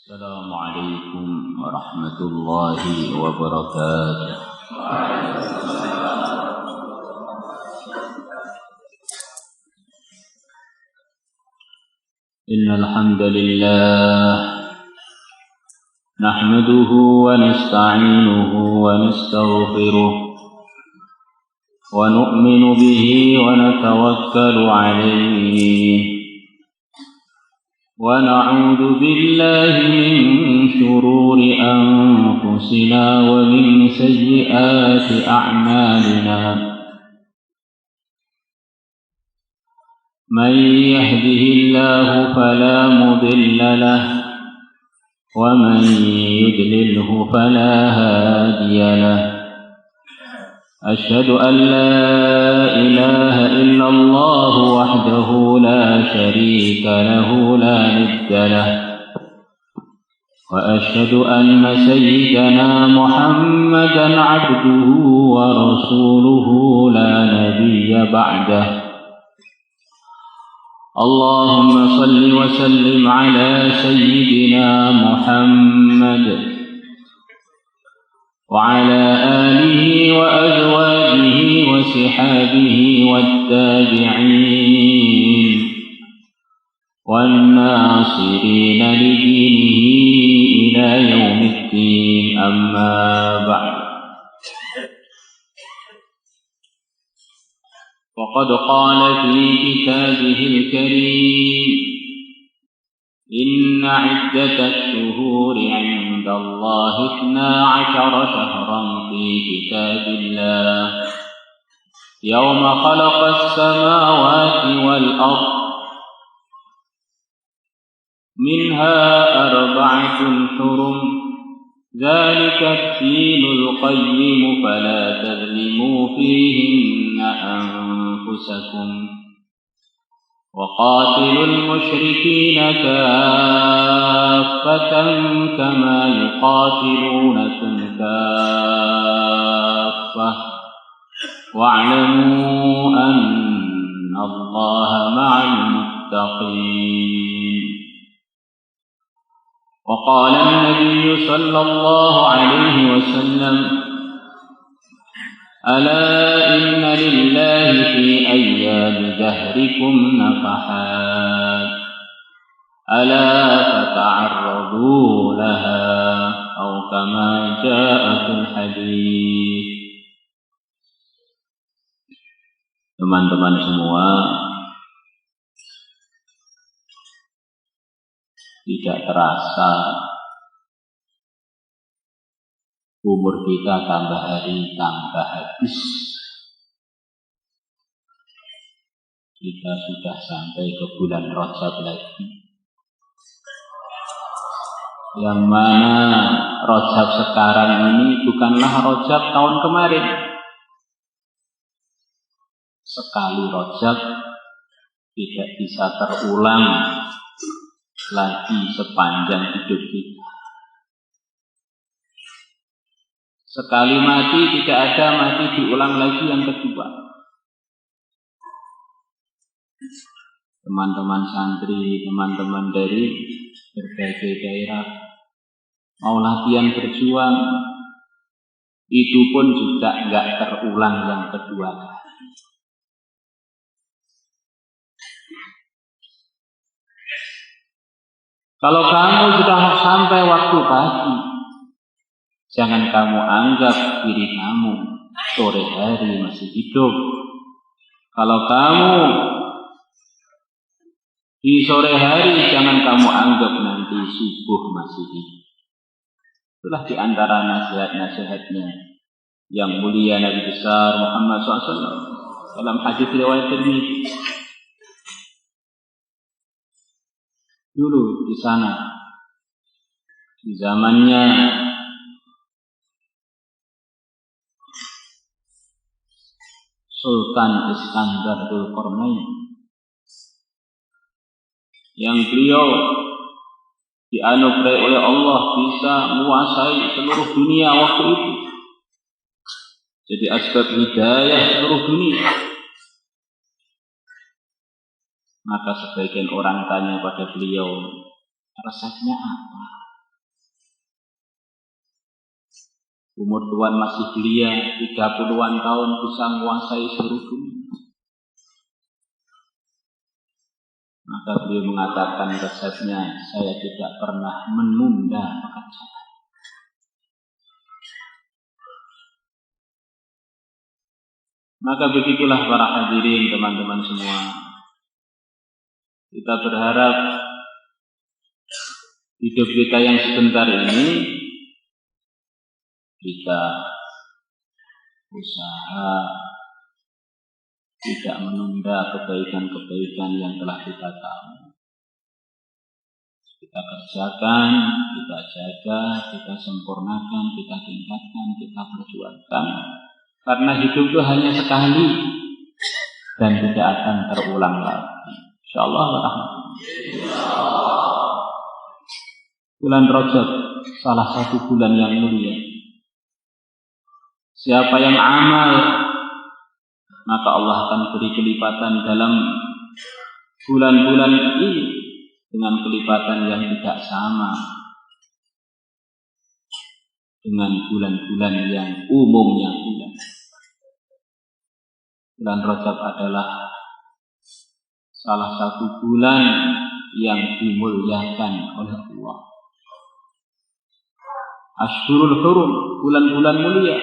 السلام عليكم ورحمة الله وبركاته. إن الحمد لله نحمده ونستعينه ونستغفره ونؤمن به ونتوكل عليه ونعوذ بالله من شرور أنفسنا ومن سيئات أعمالنا من يهده الله فلا مضل له ومن يضلله فلا هادي له أشهد أن لا إله إلا الله وحده لا شريك له لا ند له وأشهد أن سيدنا محمدا عبده ورسوله لا نبي بعده اللهم صل وسلم على سيدنا محمد وعلى آله وأزواجه وصحابه والتابعين والناصرين لدينه إلى يوم الدين أما بعد وقد قال في كتابه الكريم إن عدة الشهور عند الله 12 شهرا في كتاب الله يوم خلق السماوات والأرض منها 4 حرم ذلك الدين القيم فلا تظلموا فيهن أنفسكم وقاتلوا المشركين كافة كما يقاتلونكم كافة واعلموا أن الله مع المتقين وقال النبي صلى الله عليه وسلم ألا إن لله في أيام دهركم نفحات ألا فتعرضوا لها أو كما جاء في الحديث. Teman-teman semua, tidak terasa umur kita tambah hari tambah habis. Kita sudah sampai ke bulan Rajab lagi, yang mana Rajab sekarang ini bukanlah Rajab tahun kemarin. Sekali Rajab tidak bisa terulang lagi sepanjang hidup kita. Sekali mati tidak ada mati diulang lagi yang kedua. Teman-teman santri, teman-teman dari berbagai daerah mau latihan berjuang, itu pun juga enggak terulang yang kedua kali. Kalau kamu sudah sampai waktu pagi, jangan kamu anggap diri kamu sore hari masih hidup. Kalau kamu di sore hari, jangan kamu anggap nanti subuh masih hidup. Itulah di antara nasihat-nasihatnya yang mulia Nabi besar Muhammad SAW dalam hadis riwayat Tirmidzi. Dulu di sana, di zamannya Sultan Iskandar Dzulqarnain, yang beliau dianugerahi oleh Allah bisa menguasai seluruh dunia waktu itu, jadi asbab hidayah seluruh dunia. Maka sebagian orang tanya pada beliau, resepnya apa? Umur tuan masih belia, 30-an tahun bisa menguasai seluruh dunia. Maka beliau mengatakan resepnya, saya tidak pernah menunda pekerjaan. Maka begitulah para hadirin, teman-teman semua. Kita berharap hidup kita yang sebentar ini kita usaha tidak menunda kebaikan-kebaikan yang telah kita tahu. Kita kerjakan, kita jaga, kita sempurnakan, kita tingkatkan, kita perjuangkan. Karena hidup itu hanya sekali dan tidak akan terulang lagi. Insyaallah. Bulan Rajab salah satu bulan yang mulia. Siapa yang amal, maka Allah akan beri kelipatan dalam bulan-bulan ini dengan kelipatan yang tidak sama dengan bulan-bulan yang umumnya bulan. Bulan Rajab adalah salah satu bulan yang dimuliakan oleh Allah. Ashhurul Hurum, bulan-bulan mulia.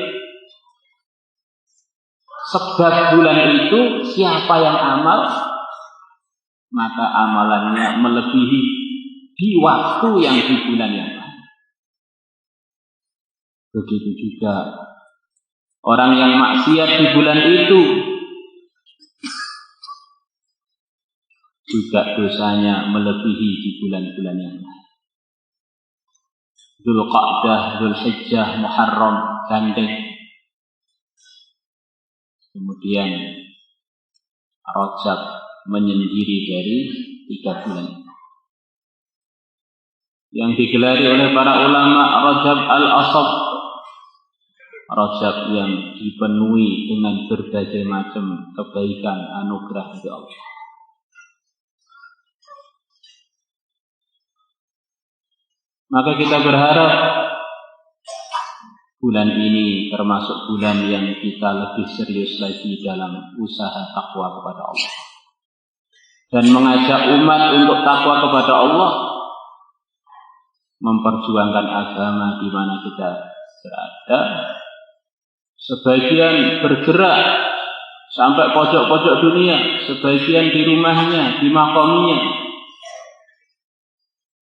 Sebab bulan itu siapa yang amal, maka amalannya melebihi di waktu yang di bulan yang lain. Begitu juga orang yang maksiat di bulan itu juga dosanya melebihi di bulan-bulan yang lain. Dzulqa'dah, Dzulhijjah, Muharram, gandeng. Kemudian Rajab menyendiri dari 3 bulan yang digelari oleh para ulama Rajab al-Asab, Rajab yang dipenuhi dengan berbagai macam kebaikan anugerah dari Allah. Maka kita berharap bulan ini termasuk bulan yang kita lebih serius lagi dalam usaha takwa kepada Allah dan mengajak umat untuk takwa kepada Allah, memperjuangkan agama di mana kita berada. Sebagian bergerak sampai pojok-pojok dunia, sebagian di rumahnya, di makomnya,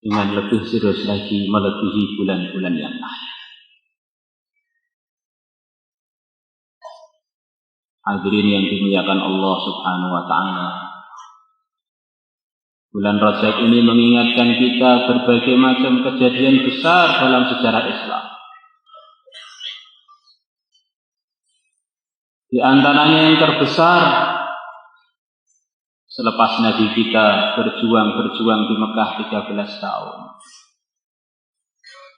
dengan lebih serius lagi melebihi bulan-bulan yang lain. Hadirin yang dimuliakan Allah Subhanahu wa ta'ala, bulan Rajab ini mengingatkan kita berbagai macam kejadian besar dalam sejarah Islam. Di antaranya yang terbesar, selepas Nabi kita berjuang di Mekah 13 tahun.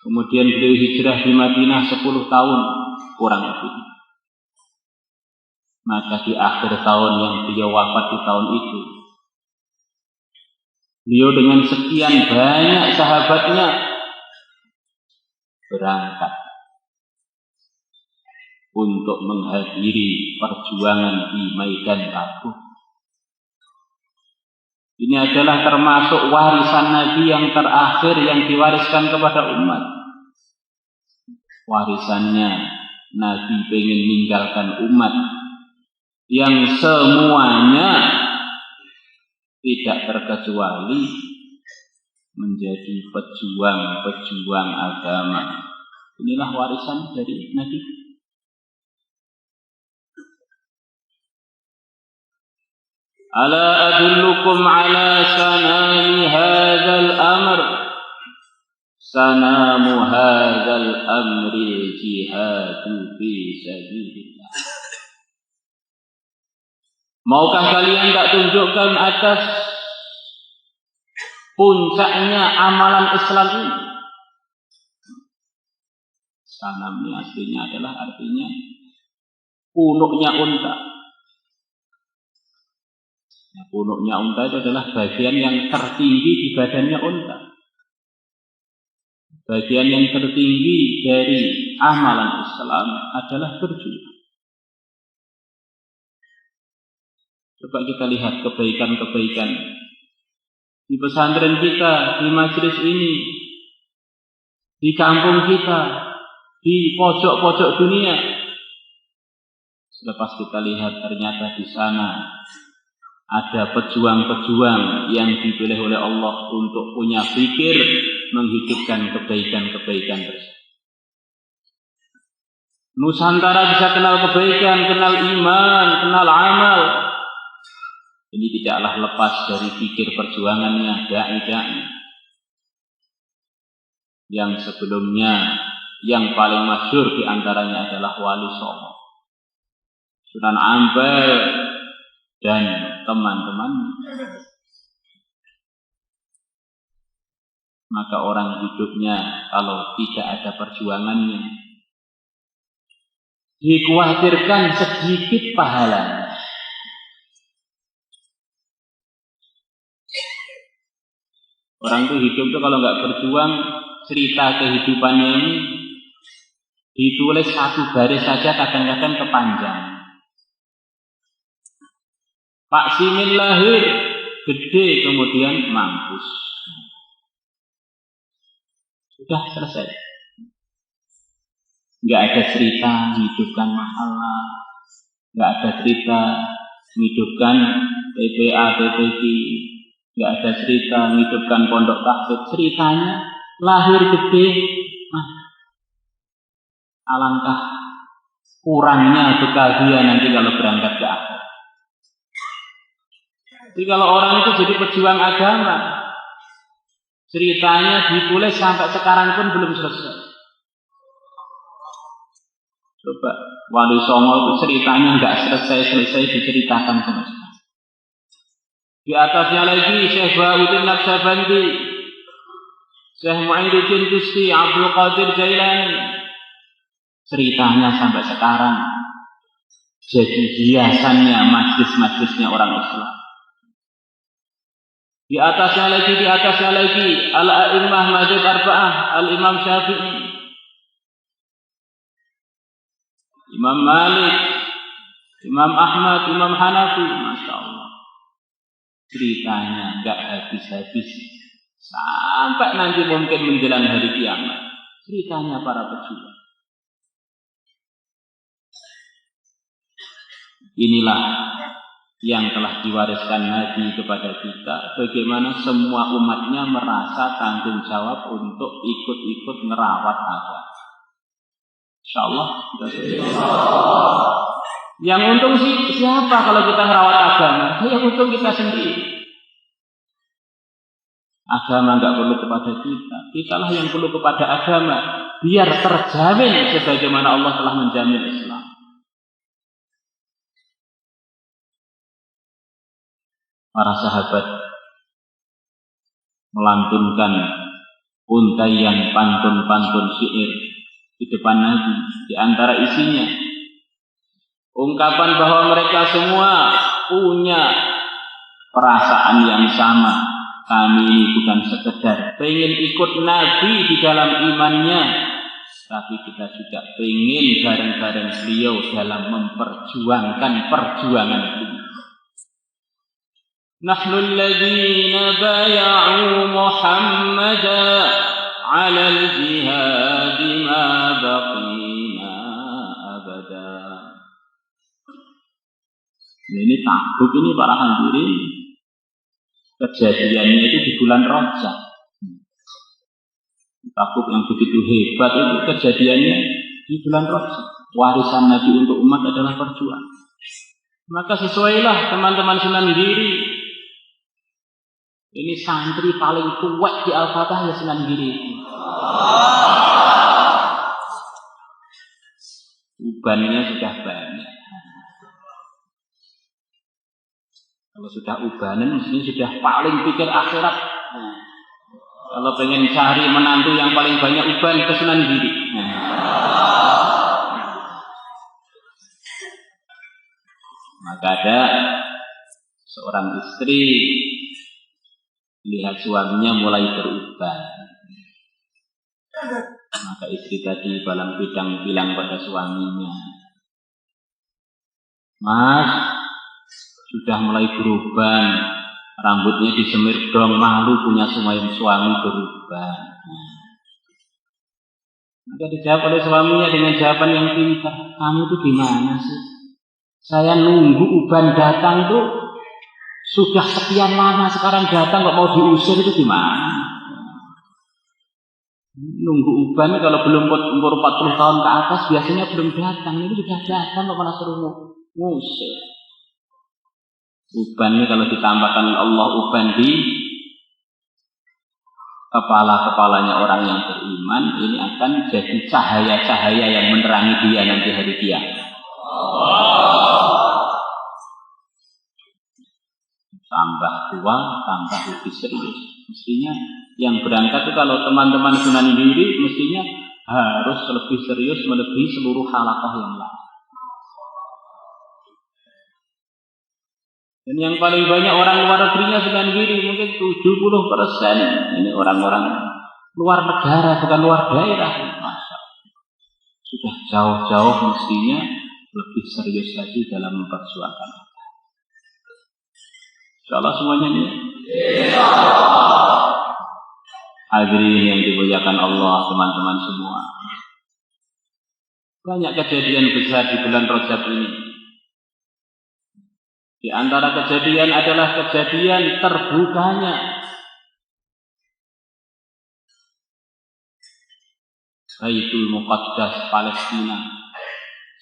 Kemudian beliau hijrah di Madinah 10 tahun kurang lebih. Maka di akhir tahun yang beliau wafat di tahun itu, beliau dengan sekian banyak sahabatnya berangkat untuk menghadiri perjuangan di Maidan Tabuk. Ini adalah termasuk warisan Nabi yang terakhir yang diwariskan kepada umat. Warisannya Nabi ingin meninggalkan umat yang semuanya tidak terkecuali menjadi pejuang-pejuang agama. Inilah warisan dari Nabi. Ala adullukum ala sanami hadzal amr. Sanamu hadzal amri jihadu fi sabilillah. Maukah kalian tak tunjukkan atas puncaknya amalan Islam ini? Sanam ini aslinya adalah artinya punuknya unta. Nah, punuknya unta itu adalah bagian yang tertinggi di badannya unta. Bagian yang tertinggi dari amalan Islam adalah berjuang. Coba kita lihat kebaikan-kebaikan di pesantren kita, di majelis ini, di kampung kita, di pojok-pojok dunia. Selepas kita lihat ternyata di sana ada pejuang-pejuang yang dipilih oleh Allah untuk punya pikir menghidupkan kebaikan-kebaikan tersebut. Nusantara bisa kenal kebaikan, kenal iman, kenal amal. Ini tidaklah lepas dari pikir perjuangannya dai-dai. Yang sebelumnya, yang paling masyhur diantaranya adalah Wali Songo, Sunan Ampel, dan teman-teman. Maka orang hidupnya kalau tidak ada perjuangannya, dikhawatirkan sedikit pahalanya. Orang itu hidup itu kalau nggak berjuang, cerita kehidupannya ini ditulis satu baris saja kadang-kadang kepanjang. Pak Simin lahir gede kemudian mampus. Sudah selesai. Nggak ada cerita menghidupkan masalah, nggak ada cerita menghidupkan TPA, TPQ, nggak ada cerita menghidupkan pondok tahfidz. Ceritanya lahir gede, alangkah kurangnya bekal dia nanti kalau berangkat ke akhir. Jadi kalau orang itu jadi pejuang agama, ceritanya ditulis sampai sekarang pun belum selesai. Coba Wali Songo itu ceritanya nggak selesai diceritakan sama sekali. Di atasnya lagi Syekh Bahuddin Naqsyabandi, Syekh Mu'ainuddin Tusti, Abdul Qadir Jailani. Ceritanya sampai sekarang jadi hiasannya majlis-majlisnya orang Islam. Di atasnya lagi Al-A'immah Madzhab Arba'ah, Al-Imam Syafi'i, Imam Malik, Imam Ahmad, Imam Hanafi. Masya Allah, ceritanya nggak habis-habis sampai nanti mungkin menjelang hari kiamat. Ceritanya para pejuang. Inilah yang telah diwariskan Nabi kepada kita, bagaimana semua umatnya merasa tanggung jawab untuk ikut-ikut merawat agama. Insyaallah. Yang untung siapa kalau kita merawat agama? Yang untung kita sendiri. Agama nggak perlu kepada kita, kitalah yang perlu kepada agama, biar terjamin sebagaimana Allah telah menjamin Islam. Para sahabat melantunkan untaian pantun-pantun syair di depan Nabi. Di antara isinya ungkapan bahwa mereka semua punya perasaan yang sama. Kami ini bukan sekedar pengen ikut Nabi di dalam imannya, tapi kita juga pengen bareng-bareng beliau dalam memperjuangkan perjuangan beliau. نحن الذين بايعوا محمدا على الجهاد ما بقينا أبدا. Ini Tabuk ini para hadirin, kejadiannya itu di bulan Rajab. Tabuk yang begitu hebat itu kejadiannya di bulan Rajab. Warisan Nabi untuk umat adalah perjuangan. Maka sesuailah teman-teman Sunan Giri. Ini santri paling kuat di Al-Fatah ya Sunan Giri. Ubannya sudah banyak. Kalau sudah ubanan mestinya sudah paling pikir akhirat. Kalau pengen cari menantu yang paling banyak uban ke Sunan Giri. Maka ada seorang istri lihat suaminya mulai berubah. Maka istri tadi balang bidang bilang pada suaminya, "Mas, sudah mulai beruban, rambutnya disemir dong, malu punya suami beruban." Maka dijawab oleh suaminya dengan jawaban yang pintar, "Kamu tuh gimana sih? Saya nunggu uban datang tuh sudah sekian lama, sekarang datang kok mau diusir, itu gimana? Nunggu uban kalau belum umur 40 tahun ke atas biasanya belum datang, ini sudah datang kok malah suruh ngusir." Uban ini kalau ditambahkan Allah uban di kepala-kepalanya orang yang beriman, ini akan jadi cahaya-cahaya yang menerangi dia nanti hari kiamat. Tambah tua, tambah lebih serius. Mestinya yang berangkat itu kalau teman-teman Sunan Giri mestinya harus lebih serius melebihi seluruh halaqah yang lain. Dan yang paling banyak orang luar negerinya Sunan Giri mungkin 70%. Ini orang-orang luar negara, bukan luar daerah. Masa sudah jauh-jauh mestinya lebih serius lagi dalam memperjuangkan. Insyaallah semuanya ini. Hadirin yang dimuliakan Allah, teman-teman semua. Banyak kejadian besar di bulan Rajab ini. Di antara kejadian adalah kejadian terbukanya Baitul Muqaddas Palestina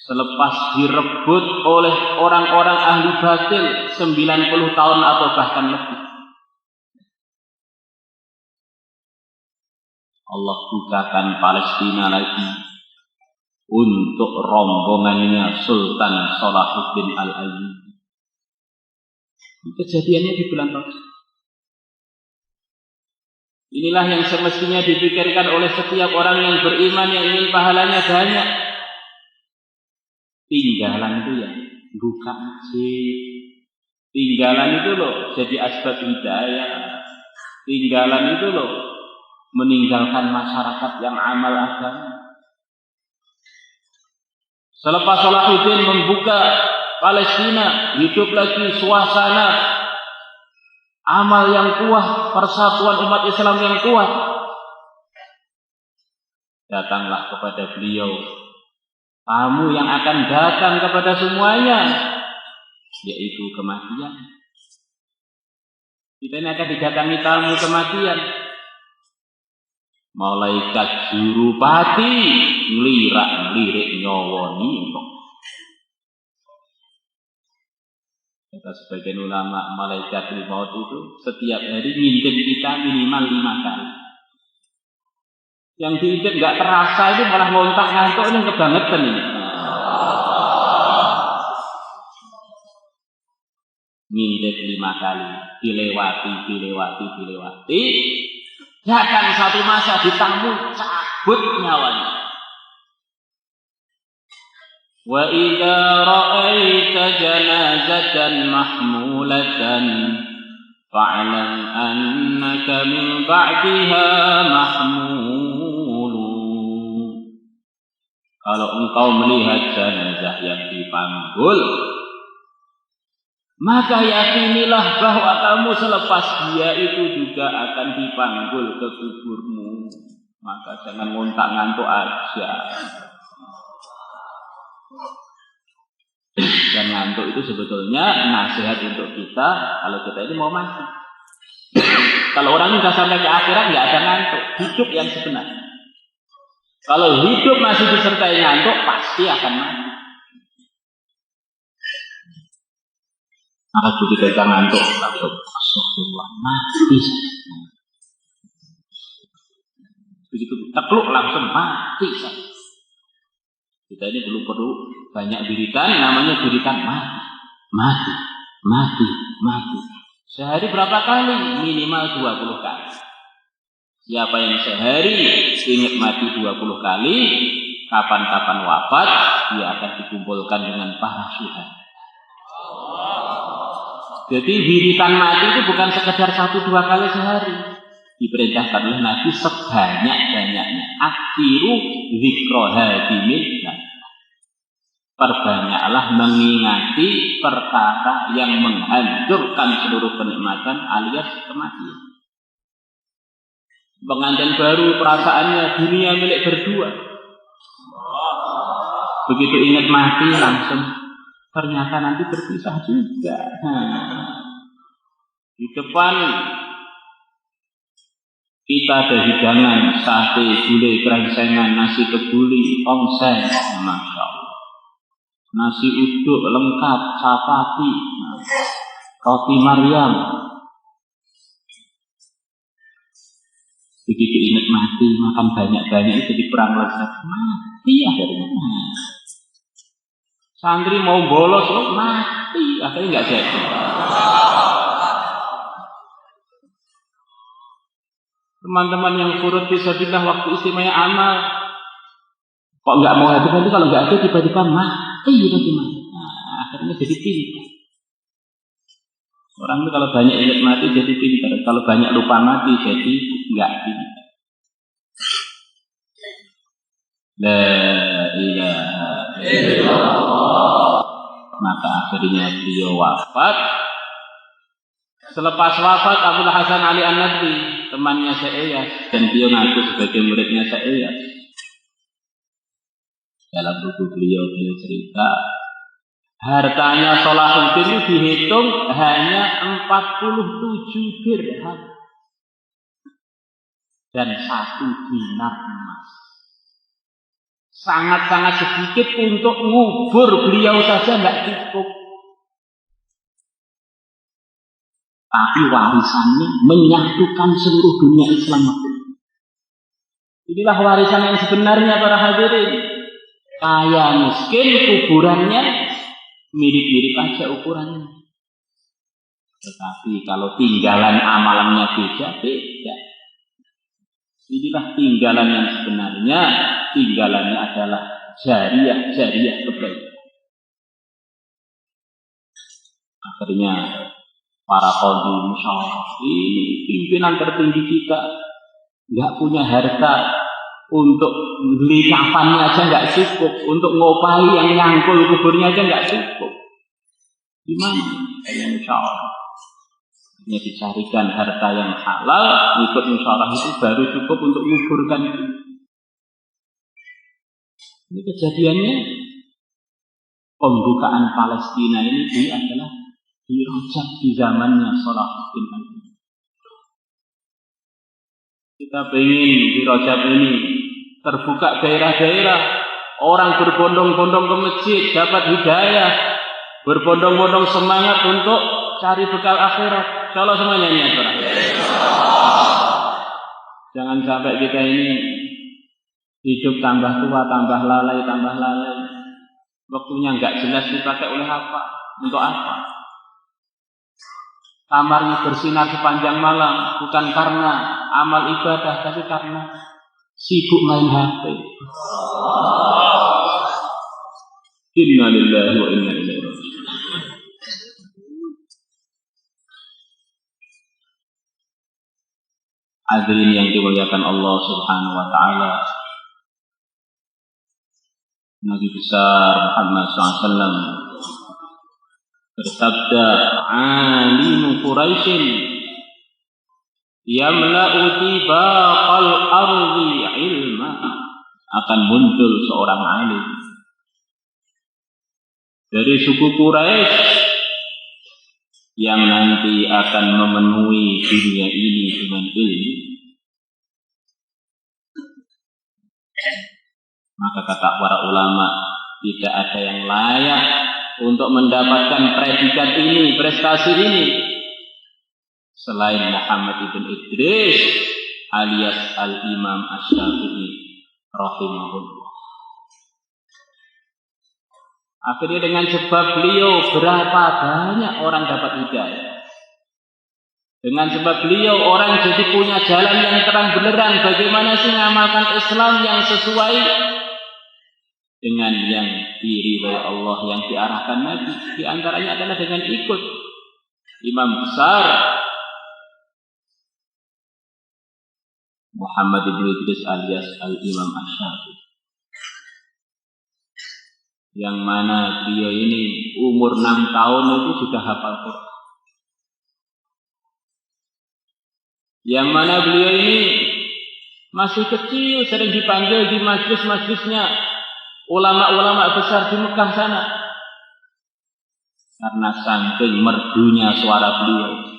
selepas direbut oleh orang-orang ahli batil 90 tahun atau bahkan lebih. Allah bukakan Palestina lagi untuk rombongannya Sultan Salahuddin Al-Ayyubi. Kejadiannya di bulan Rajab. Inilah yang semestinya dipikirkan oleh setiap orang yang beriman yang ingin pahalanya banyak. Tinggalan itu ya buka masjid. Tinggalan itu loh jadi asbab hidayah. Tinggalan itu loh meninggalkan masyarakat yang amal agama. Selepas Salahuddin membuka Palestina, hidup lagi suasana amal yang kuat, persatuan umat Islam yang kuat. Datanglah kepada beliau tamu yang akan datang kepada semuanya, yaitu kematian. Kita ini akan didatangi tamu kematian. Malaikat jurupati ngelirik nyawani. Kata sebagian ulama, malaikat maut itu setiap hari ngintip kita minimal 5 kali. Yang diintip nggak terasa itu malah ngontak ngantuk, ini kebangetan ini. Ngintip 5 kali, dilewati. Bahkan satu masa ditamu cabut nyawanya. Wa idza ra'aita janazatan mahmulatan fa'lam annaka min ba'diha mahmulun. Kalau engkau melihat jenazah yang dipanggul, maka yakinilah bahwa kamu selepas dia itu juga akan dipanggul ke kuburmu. Maka jangan ngontak ngantuk aja. Dan ngantuk itu sebetulnya nasihat untuk kita kalau kita ini mau mati. Kalau orang sudah sampai ke akhirat nggak ada ngantuk, hidup yang sebenarnya. Kalau hidup masih disertai ngantuk, pasti akan mati. Maka begitu kita ngantuk, langsung astagfirullah, mati. Begitu tekluk langsung mati. Kita ini belum perlu banyak wiridan, namanya wiridan mati. Sehari berapa kali? Minimal 20 kali. Siapa yang sehari ingat mati 20 kali, kapan-kapan wafat, dia akan dikumpulkan dengan para syuhada. Jadi wiridan mati itu bukan sekedar 1-2 kali sehari. diperintahkan oleh Nabi sebanyak-banyaknya. Akhiru dzikra hadimin. Perbanyaklah mengingati perkara yang menghancurkan seluruh kenikmatan alias kematian. Pengantin baru perasaannya dunia milik berdua. Begitu ingat mati langsung ternyata nanti berpisah juga. Di depan kita ada hidangan sate, gulai, krengsengan, nasi kebuli, ongseng, masya Allah. Nasi uduk lengkap, chapati, roti Maryam. Begitu ingat mati, makan banyak-banyak jadi kurang lezat. Mati akhirnya. Santri mau bolos, mati akhirnya nggak jadi. Teman-teman yang furud fisabilillah waktu istimewa amal, kok nggak mau hadir nanti kalau nggak ada tiba-tiba mati bagaimana? Nah, akhirnya jadi pintar. Orang itu kalau banyak ingat mati jadi pintar, kalau banyak lupa mati jadi nggak pintar. La ilaha illallah. Maka akhirnya beliau wafat. Selepas wafat Abdul Hasan Ali An-Nadwi, temannya Syekh, dan beliau ngaku sebagai muridnya Syekh. Dalam buku beliau cerita, hartanya Salahuddin itu dihitung hanya 47 dirham dan 1 dinar emas. Sangat-sangat sedikit untuk ngubur beliau saja nggak cukup. Tapi warisannya menyatukan seluruh dunia Islam. Inilah warisan yang sebenarnya para hadirin. Kaya miskin kuburannya mirip-mirip aja ukurannya. Tetapi kalau tinggalan amalannya beda-beda. Inilah tinggalan yang sebenarnya. Tinggalannya adalah jariah kebaikan. Akhirnya para qadhi musyawarah, ini pimpinan tertinggi kita nggak punya harta untuk beli kafannya aja nggak cukup, untuk ngopai yang nyangkul kuburnya aja nggak cukup. Gimana? Musyawarah. Ini dicarikan harta yang halal, ikut musyawarah itu baru cukup untuk menguburkan itu. Ini kejadiannya pembukaan Palestina ini adalah di Rajab di zamannya Salahuddin Ayyubi. Kita ingin di Rajab ini terbuka daerah-daerah, orang berbondong-bondong ke masjid dapat hidayah, berbondong-bondong semangat untuk cari bekal akhirat. Kalau semuanya niat orang. Jangan sampai kita ini hidup tambah tua, tambah lalai. Waktunya nggak jelas dipakai oleh apa, untuk apa. Kamarnya bersinar sepanjang malam bukan karena amal ibadah, tapi karena sibuk main HP. Inna lillahi wa inna ilaihi raji'un. Hadirin yang dimuliakan Allah Subhanahu wa taala. Nabi besar Muhammad SAW bersabda, "Alimu Quraisyin yamla'u tibaqal ardi ilma." Akan muncul seorang alim dari suku Quraisy yang nanti akan memenuhi dunia ini dengan ilmu. Maka kata para ulama, tidak ada yang layak untuk mendapatkan predikat ini, prestasi ini selain Muhammad ibn Idris alias Al-Imam Asy-Syafi'i rahimahullah. Akhirnya dengan sebab beliau berapa banyak orang dapat hidayah. Dengan sebab beliau orang jadi punya jalan yang terang benderang bagaimana sih mengamalkan Islam yang sesuai dengan yang diridhai Allah, yang diarahkan Nabi. Di antaranya adalah dengan ikut imam besar Muhammad ibn Idris alias Al-Imam Asy-Syafi'i, yang mana beliau ini umur 6 tahun itu sudah hafal Quran. Yang mana beliau ini masih kecil, sering dipanggil di majlis-majlisnya ulama-ulama besar di Mekah sana, karena saking merdunya suara beliau.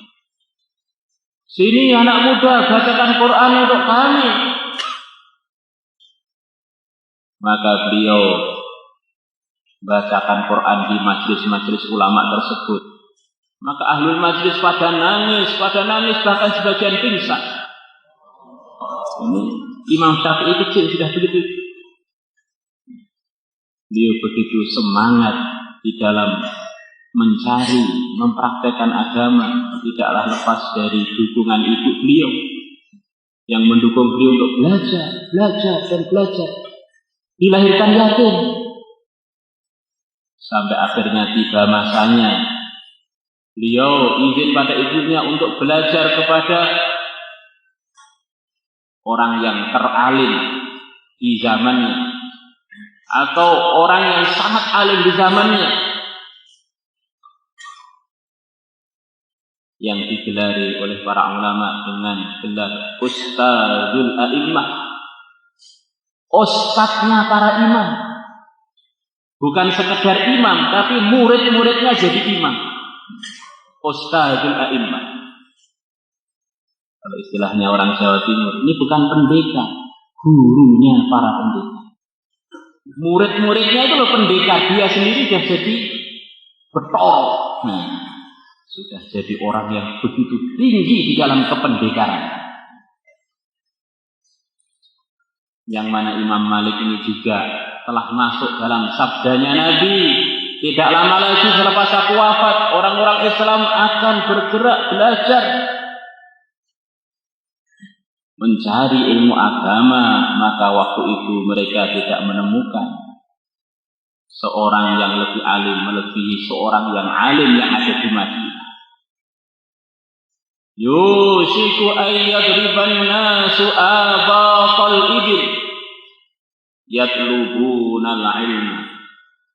Sini anak muda, bacakan Quran untuk kami. Maka beliau bacakan Quran di majlis-majlis ulama tersebut. Maka ahlul majlis pada nangis, bahkan sebagian pingsan. Ini Imam Syafi'i kecil sudah begitu. Beliau begitu semangat di dalam mencari, mempraktekkan agama, tidaklah lepas dari dukungan ibu beliau yang mendukung beliau untuk belajar. Dilahirkan yatim. Sampai akhirnya tiba masanya beliau izin pada ibunya untuk belajar kepada orang yang teralim di zamannya, atau orang yang sangat alim di zamannya, yang digelari oleh para ulama dengan gelar Ustadzul A'immah, ustadznya para imam. Bukan sekedar imam, tapi murid-muridnya jadi imam. Ustadzul A'immah. Kalau istilahnya orang Jawa Timur, ini bukan pendekar, gurunya para pendekar. Murid-muridnya itu loh pendekar, dia sendiri sudah jadi betul. Sudah jadi orang yang begitu tinggi di dalam kependekaran. Yang mana Imam Malik ini juga telah masuk dalam sabdanya Nabi, tidak lama lagi selepas aku wafat, orang-orang Islam akan bergerak belajar mencari ilmu agama. Maka waktu itu mereka tidak menemukan seorang yang lebih alim melebihi seorang yang alim yang ada di Madinah. Yushiku ayyadriban nasu abatal ibil yatlubuna al-ilma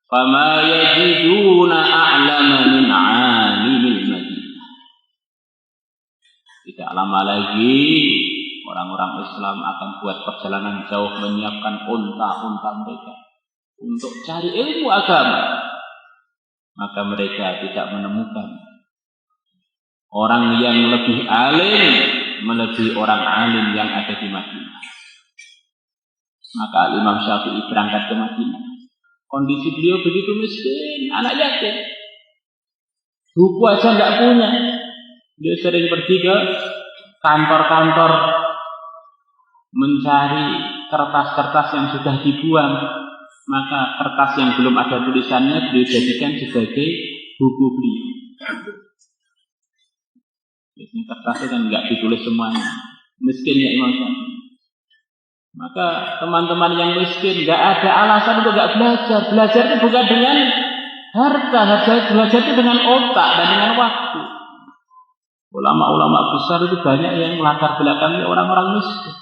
fama yajiduna a'lama min 'alimil Madinah. Tidak lama lagi orang-orang Islam akan buat perjalanan jauh, menyiapkan unta-unta mereka untuk cari ilmu agama. Maka mereka tidak menemukan orang yang lebih alim melebihi orang alim yang ada di Madinah. Maka Imam Syafi'i berangkat ke Madinah. Kondisi beliau begitu miskin, anak yatim, buku aja nggak punya. Dia sering pergi ke kantor-kantor mencari kertas-kertas yang sudah dibuang. Maka kertas yang belum ada tulisannya beliau jadikan sebagai buku beliau. Jadi kertasnya kan nggak ditulis semuanya. Miskinnya Imam Syafi'i. Maka teman-teman yang miskin nggak ada alasan untuk nggak belajar. Belajar itu bukan dengan harta, belajar itu dengan otak dan dengan waktu. Ulama-ulama besar itu banyak yang latar belakangnya orang-orang miskin.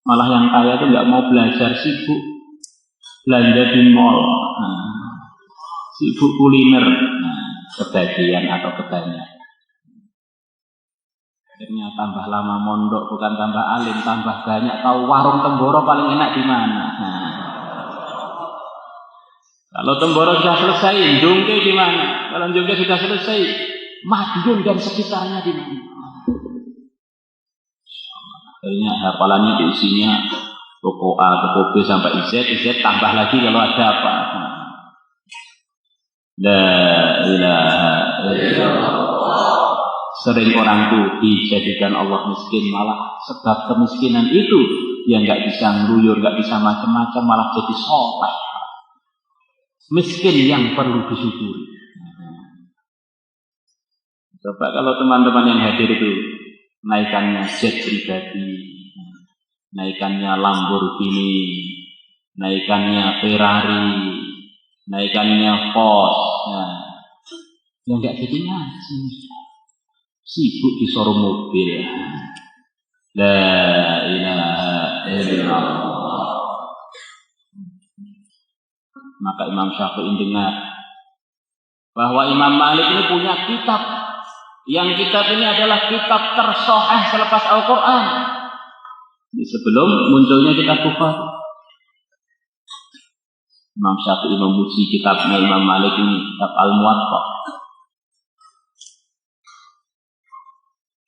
Malah yang kaya itu nggak mau belajar, sibuk belanja di mall, sibuk kuliner, kebagian atau kebanyakan. Akhirnya tambah lama mondok, bukan tambah alim, tambah banyak tahu warung Temboro paling enak di mana. Kalau Temboro sudah selesai, Jungke di mana? Kalau Jungke sudah selesai, Madiun dan sekitarnya di mana? Akhirnya hafalannya diisinya toko A, toko B sampai Z tambah lagi kalau ada apa. La ilaha illallah. Sering orang itu dijadikan Allah miskin, malah sebab kemiskinan itu dia nggak bisa ngeluyur, nggak bisa macam-macam, malah jadi soleh. Miskin yang perlu disyukuri. Coba kalau teman-teman yang hadir itu naikannya jet pribadi, naikannya Lamborghini, naikannya Ferrari, naikannya Porsche, yang nggak jadi ngaji. Sibuk di showroom mobil. La ilaha illallah. Maka Imam Syafi'i dengar bahwa Imam Malik ini punya kitab. Yang kitab ini adalah kitab tersoheh selepas Al-Quran. Sebelum munculnya kitab Bukhari. Imam Syafi'i memuji kitabnya Imam Malik ini, kitab Al-Muwatta.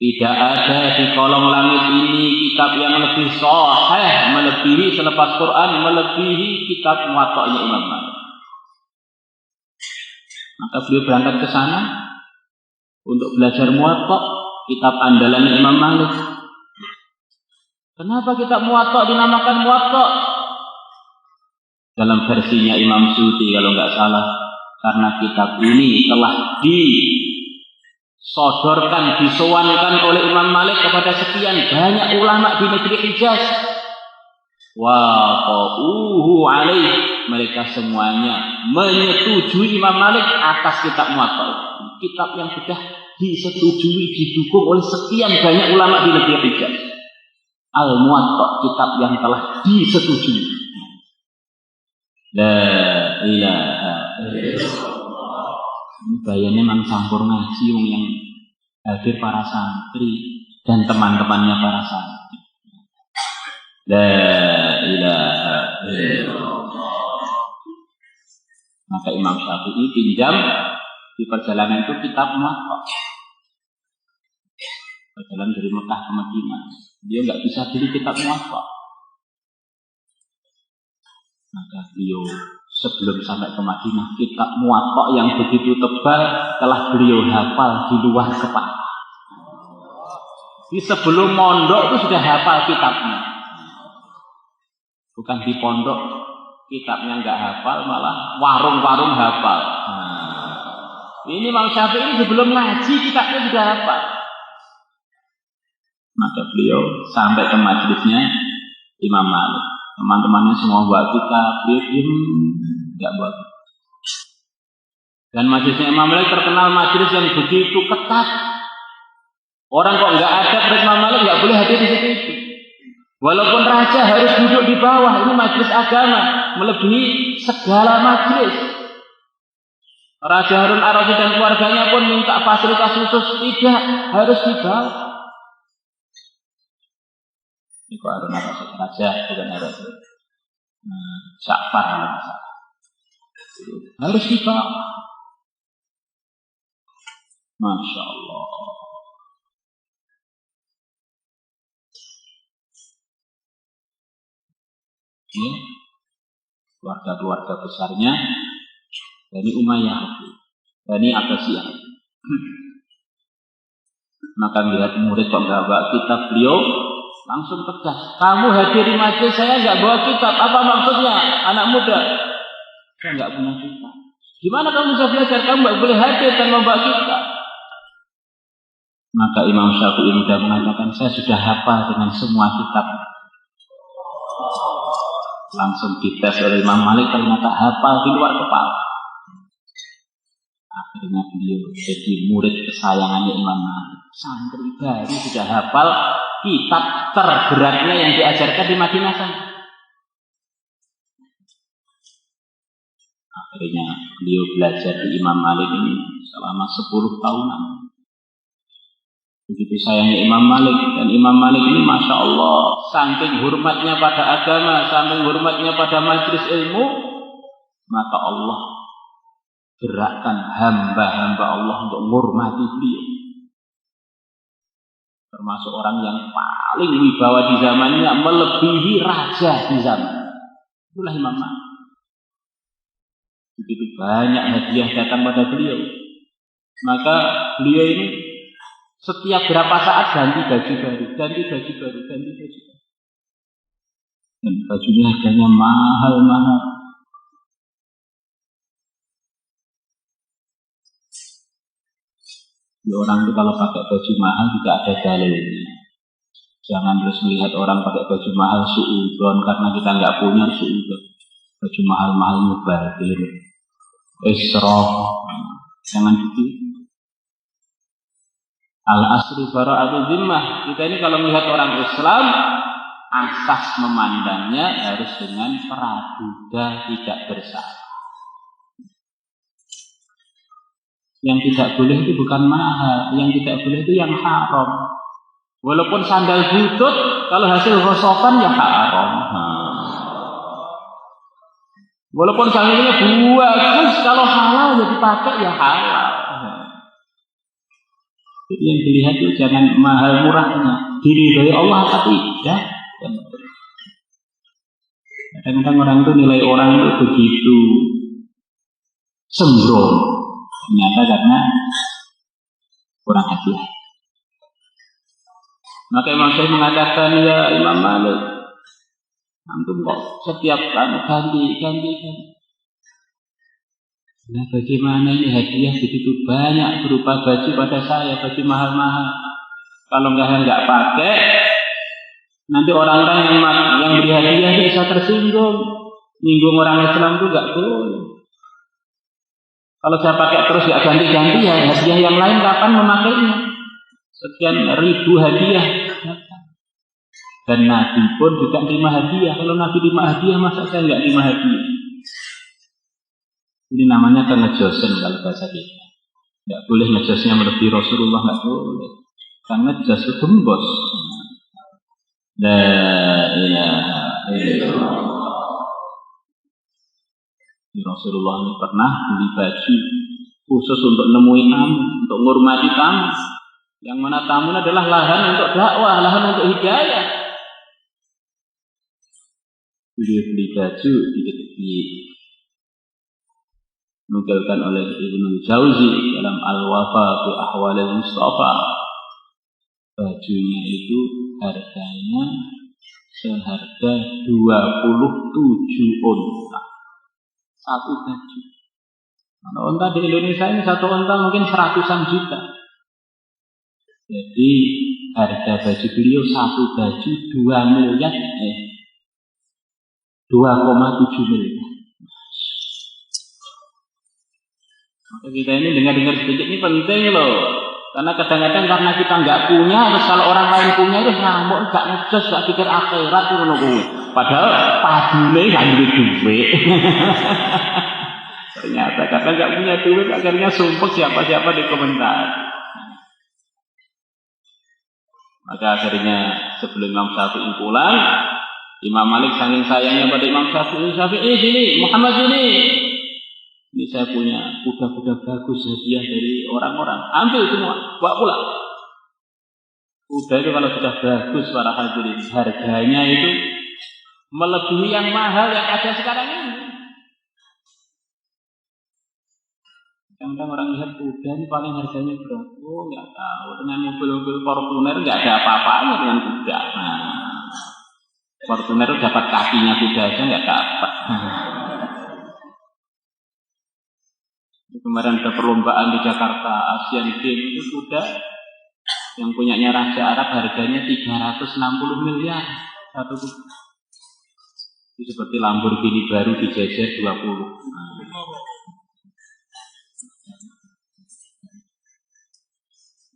Tidak ada di kolong langit ini kitab yang lebih sahih, melebihi selepas Quran, melebihi kitab Muwatta'nya Imam Malik. Maka beliau berangkat ke sana untuk belajar Muwatta, kitab andalannya Imam Malik. Kenapa kitab Muwatta dinamakan Muwatta? Dalam versinya Imam Suyuti kalau nggak salah, karena kitab ini telah disodorkan, disowankan oleh Imam Malik kepada sekian banyak ulama di negeri Hijaz. Wa qauhu alaih, mereka semuanya menyetujui Imam Malik atas kitab Muwatta. Kitab yang sudah disetujui, didukung oleh sekian banyak ulama di negeri Hijaz. Al-Muwatta, kitab yang telah disetujui. La ilaha illallah. Ini bayarnya memang campur ngaji yang hadir para santri dan teman-temannya para santri. La ilaha illallah. Maka Imam Syafi'i pinjam di perjalanan itu kitab Muwatta. Perjalanan dari Mekah ke Madinah, dia nggak bisa beli kitab Muwatta. Maka beliau sebelum sampai ke Madinah, kitab Muwatta yang begitu tebal telah beliau hafal di luar kepala. Di sebelum mondok itu sudah hafal kitabnya. Bukan di pondok kitabnya nggak hafal, malah warung-warung hafal. Ini Imam Syafi'i sebelum ngaji kitabnya sudah hafal. Maka beliau sampai ke majelisnya Imam Malik. Teman-temannya semua bawa kitab, dia diam, nggak bawa. Dan majelisnya Imam Malik terkenal majelis yang begitu ketat. Orang kok nggak ada perintah Imam Malik nggak boleh hadir di situ. Walaupun raja harus duduk di bawah, ini majelis agama melebihi segala majelis. Raja Harun Ar-Rasyid dan keluarganya pun minta fasilitas khusus, tidak, harus di bawah. Itu Harun Ar-Rasyid, raja bukan Ar-Rasyid. Syafar harus di bawah. Masya Allah. Ya, keluarga-keluarga besarnya dari Umayyah, dari Abbasiyah. Maka melihat murid kok nggak bawa kitab, beliau langsung tegas. Kamu hadir di majelis saya nggak bawa kitab, apa maksudnya? Anak muda, saya nggak punya kitab. Gimana kamu bisa belajar? Kamu nggak boleh hadir dan membawa kitab. Maka Imam Syafi'i sudah mengatakan, saya sudah hafal dengan semua kitab. Langsung dites oleh Imam Malik, ternyata hafal di luar kepala. Akhirnya beliau jadi murid kesayangannya Imam Malik. Santri baru sudah hafal kitab terberatnya yang diajarkan di Madinah sana. Akhirnya beliau belajar di Imam Malik ini selama 10 tahunan. Begitu sayangnya Imam Malik, dan Imam Malik ini Masya Allah, saking hormatnya pada agama, saking hormatnya pada majelis ilmu, maka Allah gerakkan hamba-hamba Allah untuk menghormati beliau. Termasuk orang yang paling wibawa di zamannya, melebihi raja di zaman. Itulah Imam Malik. Begitu banyak hadiah datang pada beliau, maka beliau ini setiap berapa saat ganti baju baru, ganti baju baru. Dan bajunya harganya mahal-mahal. Ya, orang itu kalau pakai baju mahal tidak ada dalilnya. Jangan terus melihat orang pakai baju mahal suudon karena kita nggak punya suudon. Baju mahal-mahal mubadir, israf. Jangan gitu. Al-asru bara'atu zimmah. Kita ini kalau melihat orang Islam, asas memandangnya harus dengan praduga tidak bersalah. Yang tidak boleh itu bukan mahal, yang tidak boleh itu yang haram. Walaupun sandal butut, kalau hasil gosokkan ya haram. Walaupun sandalnya bagus, kalau halal ya dipakai ya halal. Jadi yang dilihat itu jangan mahal murahnya, diridhoi Allah atau tidak. Kadang-kadang orang itu nilai orang itu begitu sembrono. Ternyata karena kurang hati-hati. Maka Imam Syafi'i mengatakan, ya Imam Malik, antum kok setiap ganti. Nah bagaimana ini hadiah begitu banyak berupa baju pada saya, baju mahal-mahal. Kalau nggak pakai, nanti orang-orang yang beri hadiah itu bisa tersinggung. Nyinggung orang Islam itu nggak boleh. Kalau saya pakai terus nggak ganti-ganti ya hadiah yang lain kapan memakainya? Sekian ribu hadiah. Dan Nabi pun juga terima hadiah. Kalau Nabi terima hadiah, masa saya nggak terima hadiah? Ini namanya kengejosen kalau bahasa kita. Nggak boleh ngejosnya melebihi Rasulullah, nggak boleh. Karena ngejos itu gembos. La ilaha illallah. Rasulullah ini pernah beli baju khusus untuk nemui tamu, untuk menghormati tamu. Yang mana tamu adalah lahan untuk dakwah, lahan untuk hidayah. Beli baju dinukilkan oleh Ibnu Jauzi dalam Al-Wafa bi Ahwalil Mustafa. Bajunya itu harganya seharga 27 unta. Satu baju. Kalau unta di Indonesia ini satu unta mungkin 100-an juta. Jadi harga baju beliau satu baju 2 miliar, 2,7 miliar. Maka kita ini dengar-dengar sedikit ini penting loh. Karena kadang-kadang karena kita nggak punya, terus kalau orang lain punya itu ngamuk, nggak ngejos, nggak pikir akhirat itu menunggu. Padahal padune nggak duit. Ternyata karena nggak punya duit, akhirnya sumpah siapa-siapa di komentar. Maka akhirnya sebelum Imam Syafi'i pulang, Imam Malik saking sayangnya pada Imam Syafi'i sini, Muhammad sini. Ini saya punya kuda-kuda bagus hadiah dari orang-orang. Ambil semua, bawa pulang. Kuda itu kalau sudah bagus para hadirin, harganya itu melebihi yang mahal yang ada sekarang ini. Kadang-kadang orang lihat kuda ini paling harganya berapa? Oh nggak tahu. Dengan mobil-mobil Fortuner nggak ada apa-apanya dengan kuda. Nah, Fortuner dapat kakinya kuda aja nggak dapat. Kemarin ada perlombaan di Jakarta Asian Games itu kuda yang punyanya Raja Arab harganya 360 miliar satu kuda. Itu seperti Lamborghini baru dijejer 20.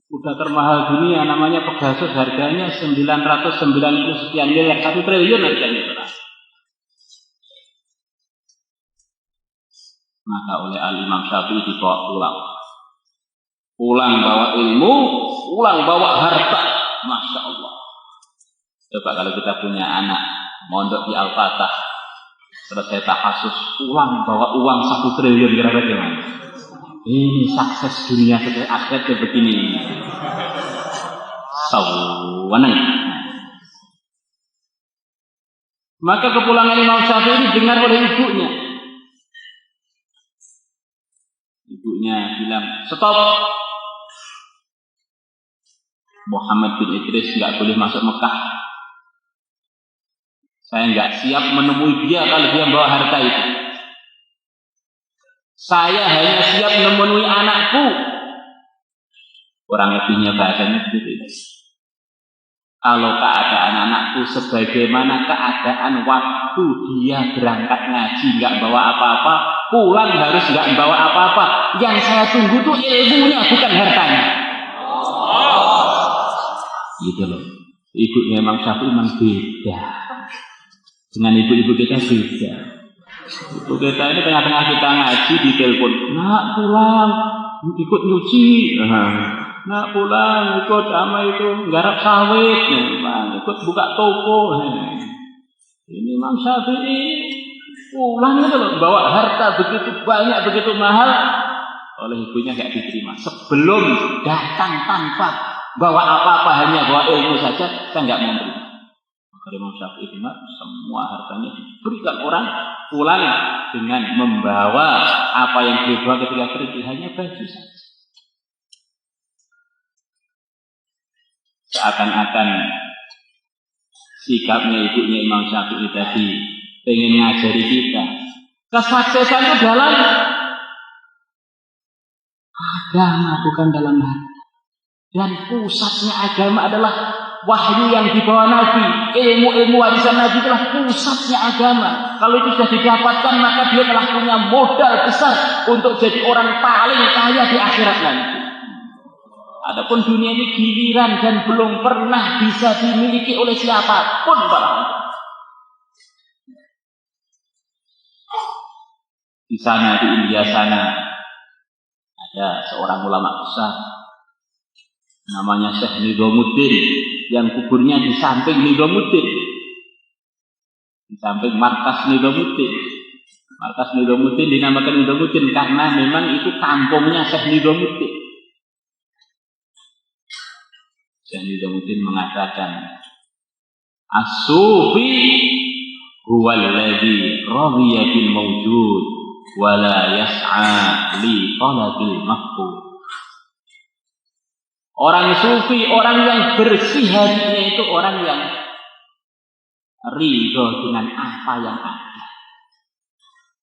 Kuda termahal dunia namanya Pegasus harganya 990 sekian miliar, 1 triliun harganya. Maka oleh Al-Imam Syafi'i dibawa pulang bawa ilmu, pulang bawa harta. Masya Allah. Coba kalau kita punya anak mondok di Al-Fatah, selesai tahassus, pulang bawa uang 1 triliun, kira-kira gimana? Ini sukses dunia seperti akhiratnya begini. Sawanang. Maka kepulangan Imam Syafi'i didengar oleh ibunya. Ibunya bilang, stop. Muhammad bin Idris nggak boleh masuk Mekah. Saya nggak siap menemui dia kalau dia bawa harta itu. Saya hanya siap menemui anakku. Kurang lebihnya bahasanya begitu. Kalau keadaan anakku sebagaimana keadaan waktu dia berangkat ngaji nggak bawa apa-apa, pulang harus nggak bawa apa-apa. Yang saya tunggu tuh ilmunya bukan hartanya. Gitu loh. Ibunya Imam Syafi'i memang beda. Dengan ibu-ibu kita beda. Ibu kita ini tengah-tengah kita ngaji di telepon, nak pulang, ikut nyuci. Nak pulang, ikut ama itu garap sawit. Ikut buka toko. Ini Imam Syafi'i pulang itu loh, bawa harta begitu banyak, begitu mahal. Oleh ibunya gak diterima. Sebelum datang tanpa bawa apa-apa, hanya bawa ilmu saja, saya gak mau menerima. Maka Imam Syafi'i semua hartanya diberikan orang, pulang dengan membawa apa yang beliau bawa ketika pergi, hanya baju saja. Seakan-akan sikapnya ibunya Imam Syafi'i tadi pengen ngajari kita kesuksesan itu dalam agama, bukan dalam hati. Dan pusatnya agama adalah wahyu yang dibawa Nabi. Ilmu-ilmu warisan Nabi itulah pusatnya agama. Kalau itu sudah didapatkan, maka dia telah punya modal besar untuk jadi orang paling kaya di akhirat nanti. Adapun dunia ini giliran dan belum pernah bisa dimiliki oleh siapapun, di sana, di India sana, ada seorang ulama besar namanya Syekh Nizamuddin, yang kuburnya di samping Nizamuddin, di samping markas Nizamuddin. Markas Nizamuddin dinamakan Nizamuddin karena memang itu kampungnya Syekh Nizamuddin. Syekh Nizamuddin mengatakan, as-sufi huwa alladhi radiya bil mawjud wa la yas'a li talabil mafqud. Orang sufi, orang yang bersih hatinya itu orang yang ridho dengan apa yang ada.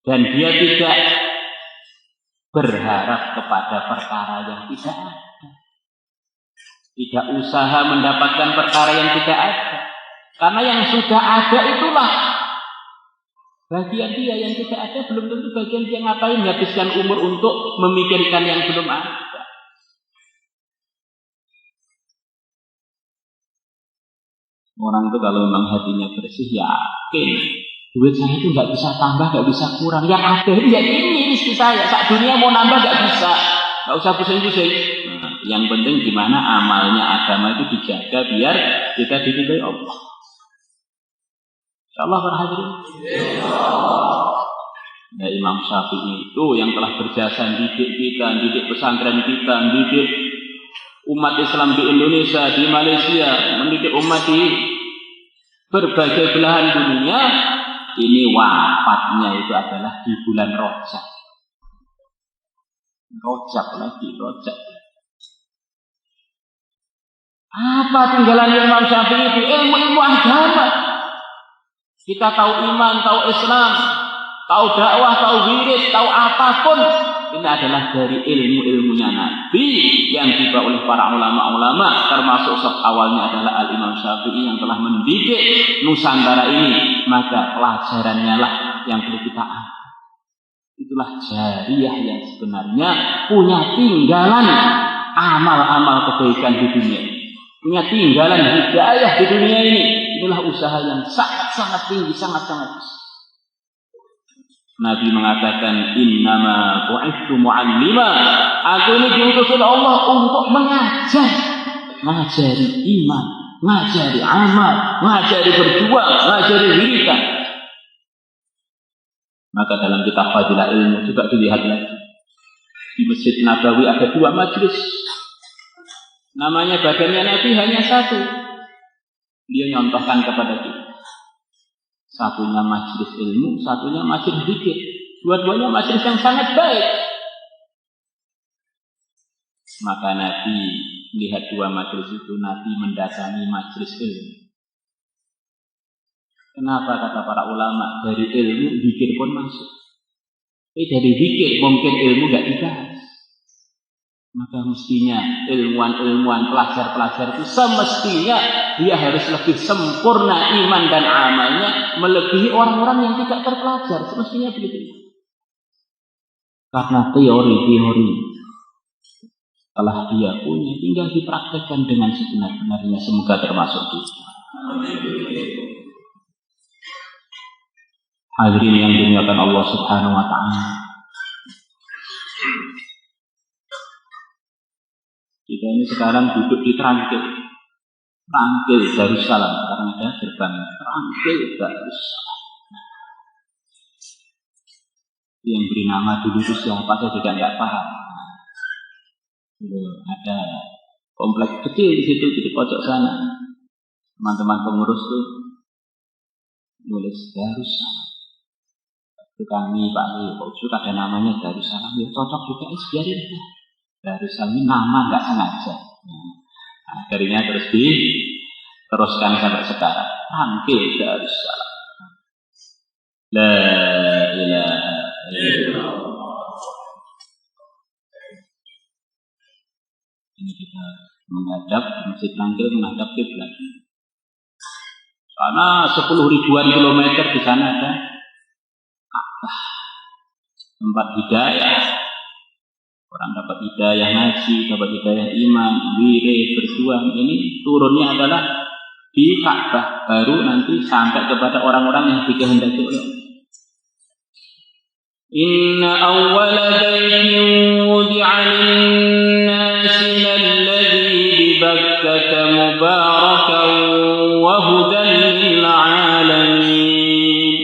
Dan dia tidak berharap kepada perkara yang tidak ada. Tidak usaha mendapatkan perkara yang tidak ada. Karena yang sudah ada itulah bagian dia, yang tidak ada belum tentu bagian dia. Ngapain habiskan umur untuk memikirkan yang belum ada. Orang itu kalau memang hatinya bersih, yakin duit saya itu nggak bisa tambah, nggak bisa kurang. Yang ada ya ini rezeki saya. Saat dunia mau nambah nggak bisa, nggak usah pusing-pusing. Yang penting gimana amalnya agama itu dijaga biar kita diridhoi Allah. Insyaallah para hadirin. Ya, Imam Syafi'i itu yang telah berjasa didik kita, didik pesantren kita, didik umat Islam di Indonesia, di Malaysia, mendidik umat di berbagai belahan dunia. Ini wafatnya itu adalah di bulan Rajab. Rajab. Apa tinggalan Imam Syafi'i itu? Ilmu agama. Kita tahu iman, tahu Islam, tahu dakwah, tahu wirid, tahu apapun. Ini adalah dari ilmu-ilmunya Nabi yang dibawa oleh para ulama-ulama, termasuk awalnya adalah Al-Imam Syafi'i yang telah mendidik Nusantara ini. Maka pelajarannya lah yang perlu kita ambil. Itulah jariyah yang sebenarnya punya tinggalan amal-amal kebaikan di dunia ini. Punya tinggalan hidayah di dunia ini. Inilah usaha yang sangat-sangat tinggi, sangat-sangat besar. Nabi mengatakan, innama bu'ithu mu'allima. Aku ini diutus oleh Allah untuk mengajar. Ngajari iman, ngajari amal, ngajari berjuang, ngajari wiridan. Maka dalam kitab Fadilah Ilmu juga dilihat lagi. Di Masjid Nabawi ada 2 majelis. Namanya badannya Nabi hanya 1. Dia nyontohkan kepada kita. Satunya majelis ilmu, satunya majelis zikir. Dua-duanya majelis yang sangat baik. Maka Nabi lihat 2 majelis itu, Nabi mendatangi majelis ilmu. Kenapa kata para ulama? Dari ilmu zikir pun masuk. Dari zikir mungkin ilmu gak dibahas. Maka mestinya ilmuwan-ilmuwan, pelajar-pelajar itu semestinya dia harus lebih sempurna iman dan amalnya melebihi orang-orang yang tidak terpelajar. Semestinya begitu. Karena teori telah dia punya, tinggal dipraktekkan dengan sebenar-benarnya. Semoga termasuk kita. Hadirin yang dimuliakan Allah Subhanahu wa Ta'ala, kita ini sekarang duduk di Trangkil Darussalam, karena ada gerbang Trangkil Darussalam. Yang beri nama dulu itu siapa saya juga nggak paham. Ada kompleks kecil di situ di pojok sana. Teman-teman pengurus tuh nulis Darussalam. Itu kami Pak Lee, kok sudah ada namanya Darussalam, ya cocok juga, biarin ya. Darussalam ini nama nggak sengaja. Nah, akhirnya terus diteruskan sampai sekarang. Trangkil Darussalam. La ilaha illallah. Ini kita menghadap Masjid Trangkil, menghadap kiblat. Karena 10 ribuan kilometer di sana ada Ka'bah, tempat hidayah. Orang dapat hidayah ngaji, dapat hidayah iman, wirid, berjuang. Ini turunnya adalah di Ka'bah, baru nanti sampai kepada orang-orang yang dikehendaki oleh Allah. Inna awwala baitin wudi'a lin-nasi lalladzi bi Bakkah mubarakan wa hudan lil 'alamin.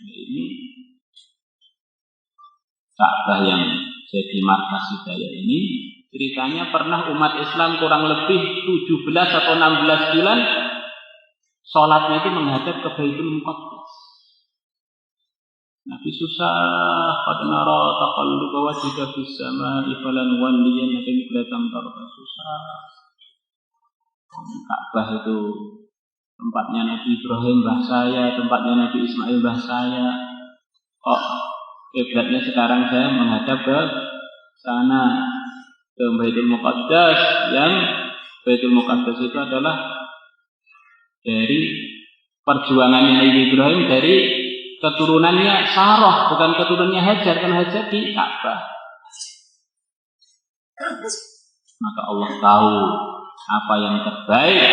Ini Ka'bah yang jadi markas hidayah ini, ceritanya pernah umat Islam kurang lebih 17 atau 16 bulan sholatnya itu menghadap ke Baitul Muqaddas. Nabi susah, qad nara taqalluba wajhika fis samaa'i falanwalliyannaka qiblatan tardha, susah. Ka'bah itu tempatnya Nabi Ibrahim mbah saya, tempatnya Nabi Ismail mbah saya. Kok kiblatnya sekarang saya menghadap ke sana, ke Baitul Muqaddas, yang Baitul Muqaddas itu adalah dari perjuangannya Nabi Ibrahim, dari keturunannya Sarah, bukan keturunannya Hajar, kan Hajar di Ka'bah. Maka Allah tahu apa yang terbaik,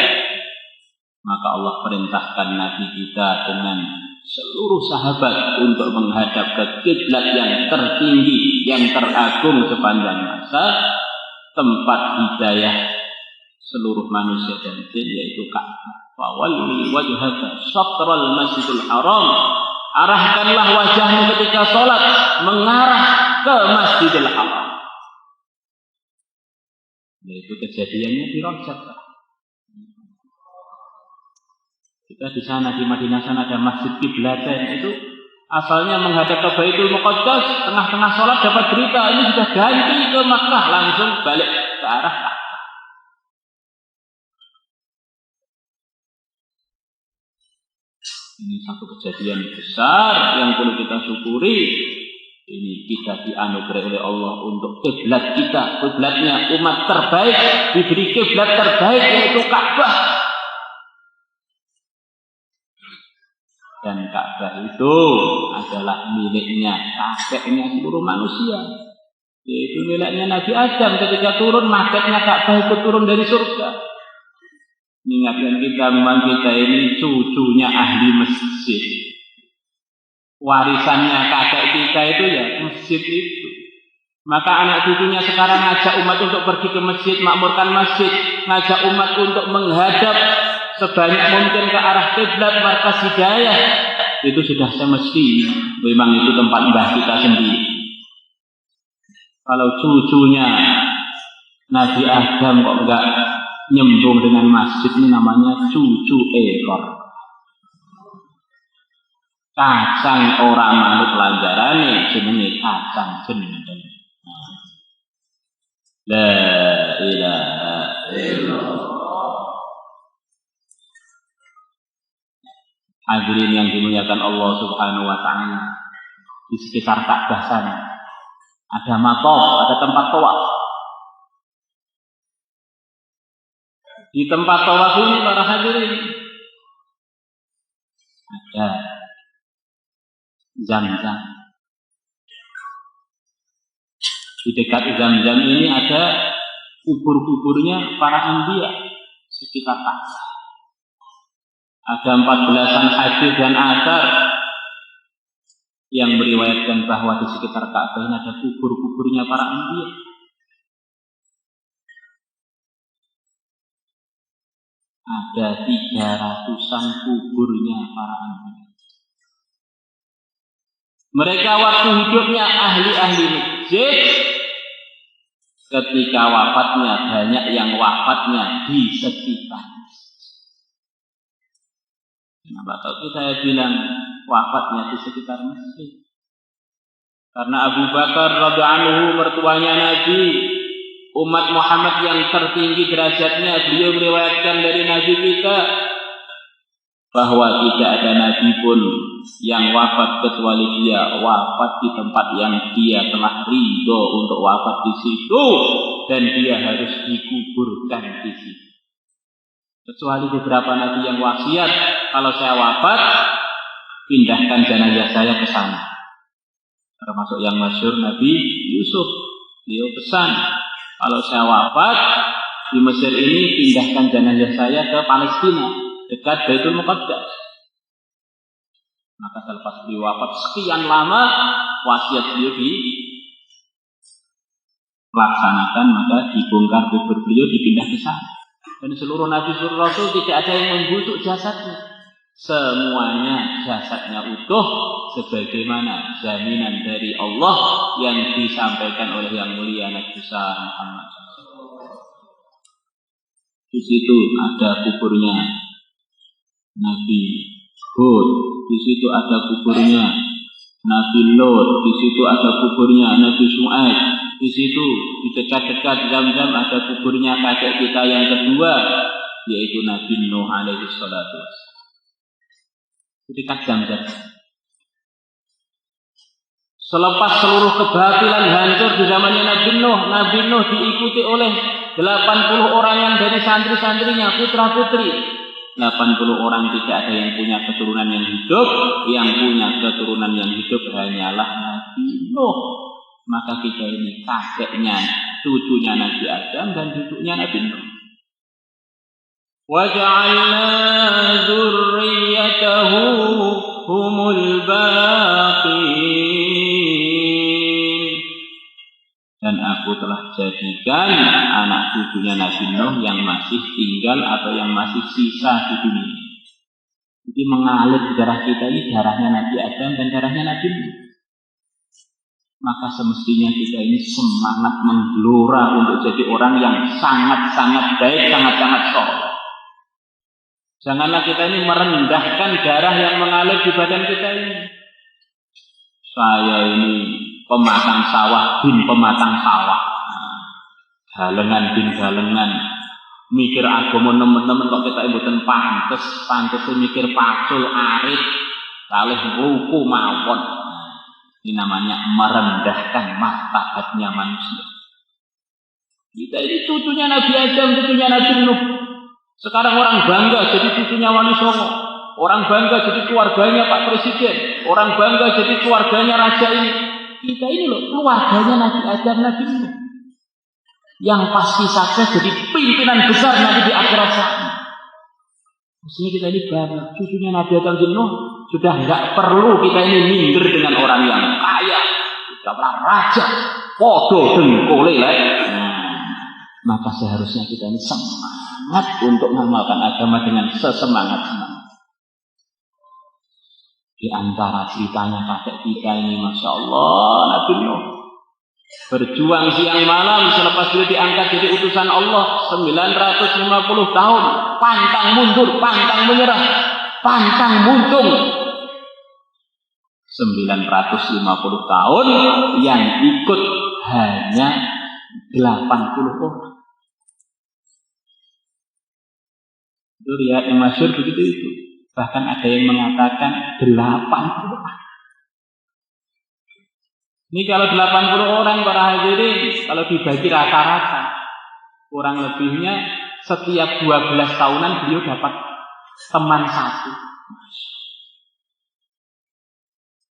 maka Allah perintahkan Nabi kita dengan seluruh sahabat untuk menghadap ke kiblat yang tertinggi, yang teragung sepanjang masa, tempat hidayah seluruh manusia dan jin, yaitu Ka'bah. Fawalli wajhaka syatral Masjidil Haram, arahkanlah wajahmu ketika sholat mengarah ke Masjidil Haram. Itu kejadiannya di Rajab. Kita di sana di Madinah sana ada Masjid Qiblatain, itu asalnya menghadap ke Baitul Muqaddas, tengah-tengah sholat dapat berita ini sudah ganti ke Makkah, langsung balik ke arah Ka'bah. Ini satu kejadian besar yang perlu kita syukuri. Ini kita dianugerahi oleh Allah untuk kiblat kita, kiblatnya umat terbaik, diberi kiblat terbaik yaitu Ka'bah. Dan Ka'bah itu adalah miliknya kakeknya seluruh manusia, yaitu miliknya Nabi Adam. Ketika turun, maghetnya Ka'bah itu turun dari surga. Mengingatkan kita, memang kita ini cucunya ahli masjid. Warisannya kakek kita itu ya masjid itu. Maka anak cucunya sekarang ngajak umat untuk pergi ke masjid, makmurkan masjid, ngajak umat untuk menghadap sebanyak mungkin ke arah kiblat markas hidayah. Itu sudah semestinya. Memang itu tempat mbah kita sendiri. Kalau cucunya Nabi Adam kok enggak nyembung dengan masjid, ini namanya cucu ekor. Kacang orang manut lanjarane jenenge kacang jendel. La ilaha illallah. Hadirin yang dimuliakan Allah Subhanahu wa Ta'ala, di sekitar Ka'bah sana ada matof, ada tempat tawaf. Di tempat tawaf ini para hadirin ada Zam-Zam. Di dekat Zam-Zam ini ada kubur-kuburnya para anbiya sekitar Ka'bah. Ada 14-an hadis dan athar yang meriwayatkan bahwa di sekitar Ka'bah ini ada kubur-kuburnya para anbiya. Ada 300-an kuburnya para anbiya. Mereka waktu hidupnya ahli-ahli masjid, ketika wafatnya banyak yang wafatnya di sekitar. Kenapa tadi saya bilang wafatnya di sekitar masjid? Karena Abu Bakar radhiyallahu anhu mertuanya Nabi, umat Muhammad yang tertinggi derajatnya, beliau meriwayatkan dari Nabi kita bahwa tidak ada Nabi pun yang wafat kecuali dia wafat di tempat yang dia telah ridho untuk wafat di situ, dan dia harus dikuburkan di situ. Kecuali beberapa Nabi yang wasiat, kalau saya wafat, pindahkan jenazah saya ke sana. Termasuk yang masyhur Nabi Yusuf, beliau pesan, kalau saya wafat di Mesir ini, pindahkan jenazah saya ke Palestina, dekat Baitul Muqaddas. Maka selepas beliau wafat sekian lama, wasiat beliau dilaksanakan, maka dibongkar kubur beliau, dipindah ke sana. Dan seluruh Nabi seluruh Rasul tidak ada yang membusuk jasadnya. Semuanya jasadnya utuh, sebagaimana jaminan dari Allah yang disampaikan oleh yang mulia Nabi besar Muhammad. Di situ ada kuburnya Nabi Hud, di situ ada kuburnya Nabi Lot, di situ ada kuburnya Nabi Syuaib, di situ di dekat-dekat Zam-Zam ada kuburnya kakek kita yang kedua, yaitu Nabi Nuh alaihi salatu wassalam. Di dekat Zam-Zam. Selepas seluruh kebatilan hancur di zamannya Nabi Nuh diikuti oleh 80 orang yang dari santri-santrinya, putra-putri. 80 orang tidak ada yang punya keturunan yang hidup, yang punya keturunan yang hidup hanyalah Nabi Nuh. Maka kita ini kakeknya, cucunya Nabi Adam dan cucunya Nabi Nuh. Wa ja'alna dzurriyyatahu humul baqin. Dan aku telah jadikan anak cucunya Nabi Nuh yang masih tinggal atau yang masih sisa di dunia. Jadi mengalir di darah kita ini darahnya Nabi Adam dan darahnya Nabi Nuh. Maka semestinya kita ini semangat menggelora untuk jadi orang yang sangat-sangat baik, sangat-sangat soleh. Janganlah kita ini merendahkan darah yang mengalir di badan kita ini. Saya ini pematang sawah bin pematang sawah, galengan bin galengan, mikir agama teman-teman kok kita mboten pantes mikir pacul arit kalih ruku mawon. Ini namanya merendahkan martabatnya manusia. Kita ini cucunya Nabi Adam, cucunya Nabi Nuh. Sekarang orang bangga jadi cucunya Wali Songo, orang bangga jadi keluarganya Pak Presiden, orang bangga jadi keluarganya Raja ini. Kita ini loh keluarganya Nabi Adam, Nabi Nuh, yang pasti sukses jadi pimpinan besar nanti di akhirat sana. Mestinya kita ini bangga, cucunya Nabi Adam dan Nuh. Sudah enggak perlu kita ini minder dengan orang yang kaya, sudah raja, podo dengkole lah. Maka seharusnya kita ini semangat untuk mengamalkan agama dengan sesemangat-semangat. Di antara ceritanya kakek kita ini, Masya Allah, Nabi Nuh berjuang siang malam selepas beliau diangkat jadi utusan Allah 950 tahun, pantang mundur, pantang menyerah, pantang muntung. 950 tahun yang ikut hanya 80 orang. Itu lihat yang masyhur begitu itu. Bahkan ada yang mengatakan 80 orang. Ini kalau 80 orang para hadirin, kalau dibagi rata-rata, kurang lebihnya setiap 12 tahunan beliau dapat teman satu.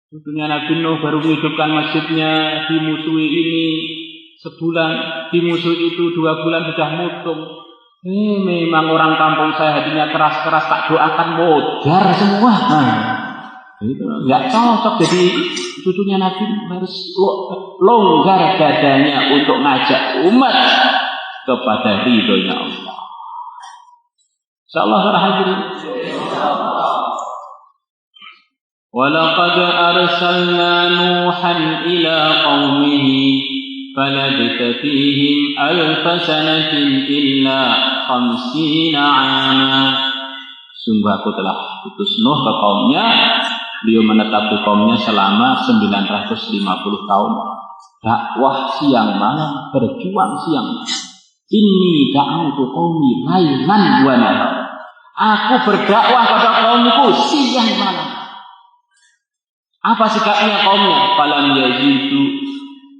Tentunya Nabi Nuh baru menghidupkan masjidnya, dimusuhi ini, sebulan, di musuh itu 2 bulan sudah mutung. Memang orang kampung saya hatinya keras-keras, tak doakan modar semua. Itu nggak cocok jadi cucunya Nabi. Harus longgar dadanya untuk ngajak umat kepada ridhonya Allah. Insyaallah hadirin. Walaqad arsalna Nuhan ila qaumihi falabitha fihim alfa sanatin illa 50 'ama. Sungguh aku telah utus Nuh ke kaumnya, beliau menetap di kaumnya selama 950 tahun. Dakwah siang malam, berjuang siang malam. Inni da'autu qaumi lailan wa nahar. Aku berdakwah pada kaumku siang malam. Apa sikapnya kaumnya? Falam yazidu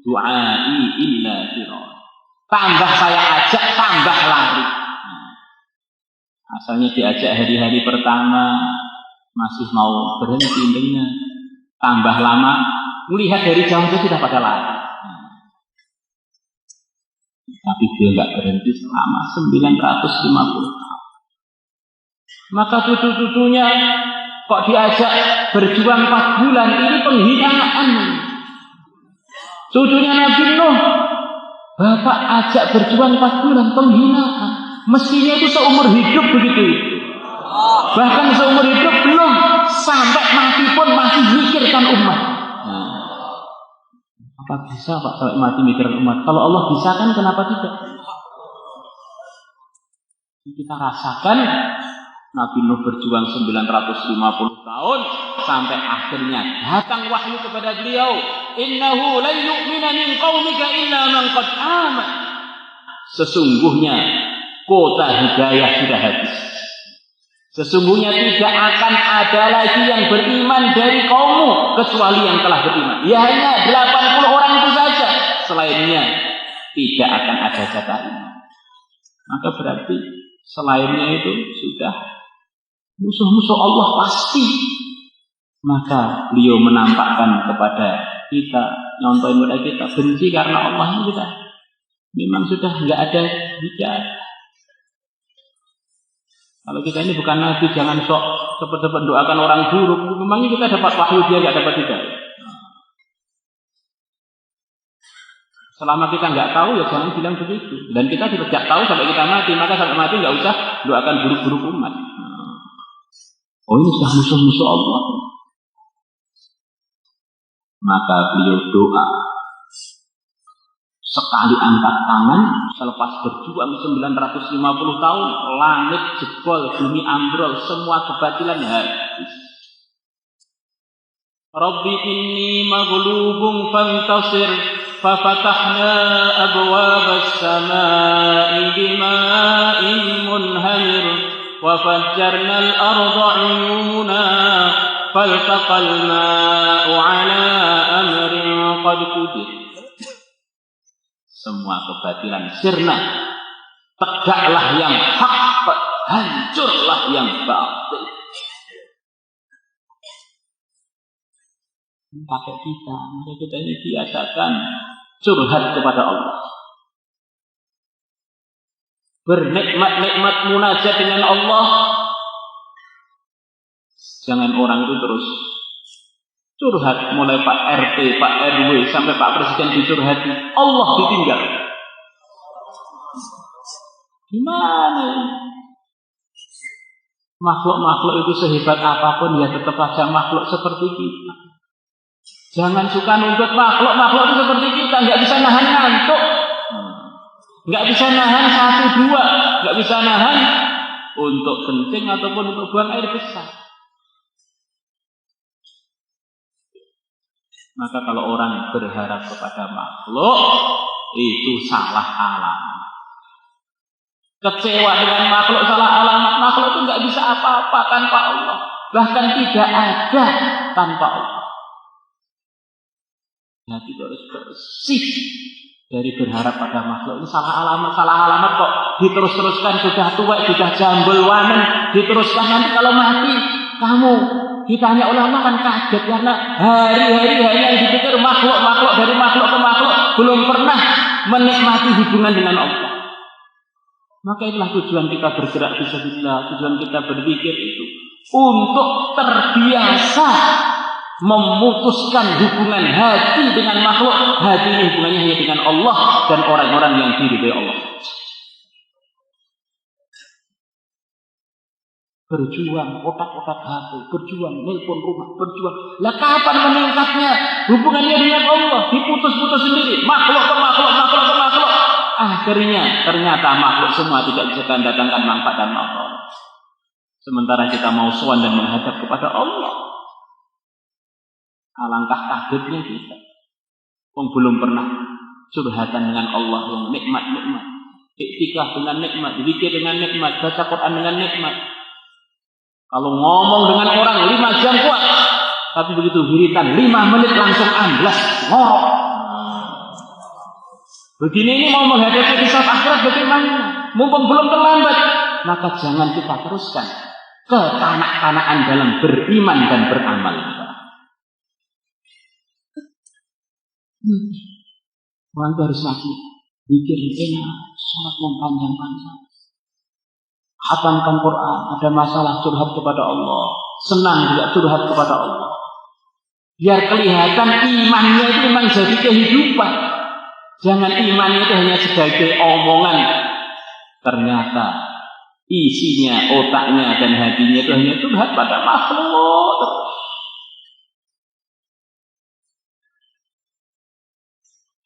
du'ai illa firar. Tambah saya ajak, tambah lari. Asalnya diajak hari-hari pertama masih mau berhenti dengar. Tambah lama, melihat dari jauh itu sudah pada lari. Tapi dia nggak berhenti selama 950 tahun. Maka cucu-cucunya kok diajak berjuang 4 bulan, ini penghinaan. Cucunya Nabi Nuh, bapak ajak berjuang 4 bulan, penghinaan. Mestinya itu seumur hidup begitu. Bahkan seumur hidup belum, sampai mati pun masih mikirkan umat. Apa bisa Pak sampai mati mikirkan umat? Kalau Allah bisa kan, kenapa tidak? Kita rasakan Nabi Nuh berjuang 950 tahun sampai akhirnya datang wahyu kepada beliau. Innahu la yu'mina min qaumika illa man qad aman. Sesungguhnya kuota hidayah sudah habis. Sesungguhnya tidak akan ada lagi yang beriman dari kaummu kecuali yang telah beriman. Ya hanya 80 orang itu saja. Selainnya tidak akan ada jatah iman. Maka berarti selainnya itu sudah musuh-musuh Allah pasti. Maka beliau menampakkan kepada kita, nyontohin kepada kita, benci karena Allah kita memang sudah nggak ada bicara. Kalau kita ini bukan Nabi, jangan sok cepat-cepat doakan orang buruk. Memangnya kita dapat wahyu, dia nggak dapat hidayah. Selama kita nggak tahu ya jangan bilang begitu. Dan kita tidak tahu sampai kita mati, maka sampai mati nggak usah doakan buruk-buruk umat. Oh ini sudah musuh-musuh Allah. Maka beliau doa. Sekali angkat tangan, selepas berjuang 950 tahun, langit jebol, bumi ambrol, semua kebatilan habis. Rabbi inni maghlubun fantasir, fafatahna abwabas samai bima'in munhamir, wa fajjarna al-arda 'uyuna, faltaqal ma'u 'ala amrin qad qudir. Semua kebatilan sirna, tegaklah yang hak, hancurlah yang batil. Pakai kita, maka kita ini biasakan curhat kepada Allah, bernikmat-nikmat munajat dengan Allah. Jangan orang itu terus curhat, mulai Pak RT, Pak RW, sampai Pak Presiden dicurhati, Allah ditinggal. Gimana? Makhluk-makhluk itu sehebat apapun ya tetap saja makhluk seperti kita. Jangan suka nuntut makhluk itu seperti kita, nggak bisa nahan ngantuk, nggak bisa nahan 1, 2, nggak bisa nahan untuk kencing ataupun untuk buang air besar. Maka kalau orang berharap kepada makhluk, itu salah alamat. Kecewa dengan makhluk salah alamat. Makhluk itu nggak bisa apa-apa tanpa Allah. Bahkan tidak ada tanpa Allah. Hati harus bersih dari berharap pada makhluk. Ini salah alamat kok. Diterus-teruskan, sudah tua, sudah jambul wanen, diteruskan nanti kalau mati kamu ditanya oleh Allah kan kaget, karena hari-hari hanya dipikir makhluk dari makhluk ke makhluk, belum pernah menikmati hubungan dengan Allah. Maka itulah tujuan kita bergerak fisabilillah, tujuan kita berzikir itu untuk terbiasa memutuskan hubungan hati dengan makhluk. Hati ini hubungannya hanya dengan Allah dan orang-orang yang diridhai Allah. Berjuang, otak-otak hati, berjuang, nelpon rumah, berjuang. Lah kapan meningkatnya hubungannya dengan Allah? Diputus-putus sendiri, makhluk ke makhluk. Akhirnya ternyata makhluk semua tidak bisa mendatangkan manfaat dan manfaat. Sementara kita mau sowan dan menghadap kepada Allah. Alangkah kagetnya kita. Belum pernah curhatan dengan Allah yang nikmat-nikmat. Iktikaf dengan nikmat, zikir dengan nikmat, baca Quran dengan nikmat. Kalau ngomong dengan orang 5 jam kuat, tapi begitu wiritan 5 menit langsung amblas, ngorok. Begini ini mau menghadapi hisab akhirat bagaimana? Mumpung belum terlambat, maka jangan kita teruskan kekanak-kanakan dalam beriman dan beramal. Orang itu harus lagi bikin enak, sholat yang panjang-panjang, khatamkan Quran, ada masalah curhat kepada Allah, senang juga curhat kepada Allah. Biar kelihatan imannya itu memang jadi kehidupan. Jangan imannya itu hanya sebagai omongan. Ternyata isinya, otaknya dan hatinya itu hanya curhat pada makhluk.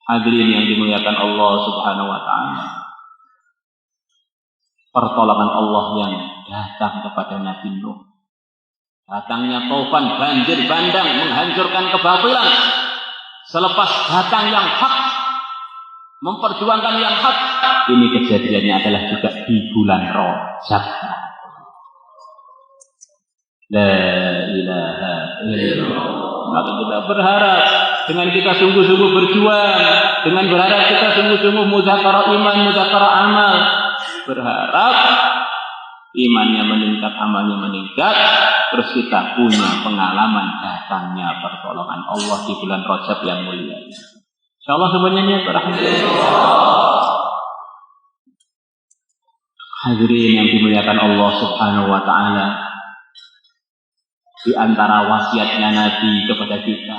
Hadirin yang dimuliakan Allah Subhanahu wa taala. Pertolongan Allah yang datang kepada Nabi Nuh. Datangnya taufan, banjir bandang menghancurkan kebatilan. Selepas datang yang hak, memperjuangkan yang hak. Ini kejadiannya adalah juga di bulan Rajab. La ilaha illallah. Maka kita berharap dengan kita sungguh-sungguh berjuang, dengan berharap kita sungguh-sungguh muzakarah iman, muzakarah amal, berharap imannya meningkat, amalnya meningkat, terus kita punya pengalaman datangnya pertolongan Allah di bulan Rajab yang mulia. Insyaallah semuanya beralhamdulillah. Hadirin yang dimuliakan Allah Subhanahu wa taala, di antara wasiatnya Nabi kepada kita,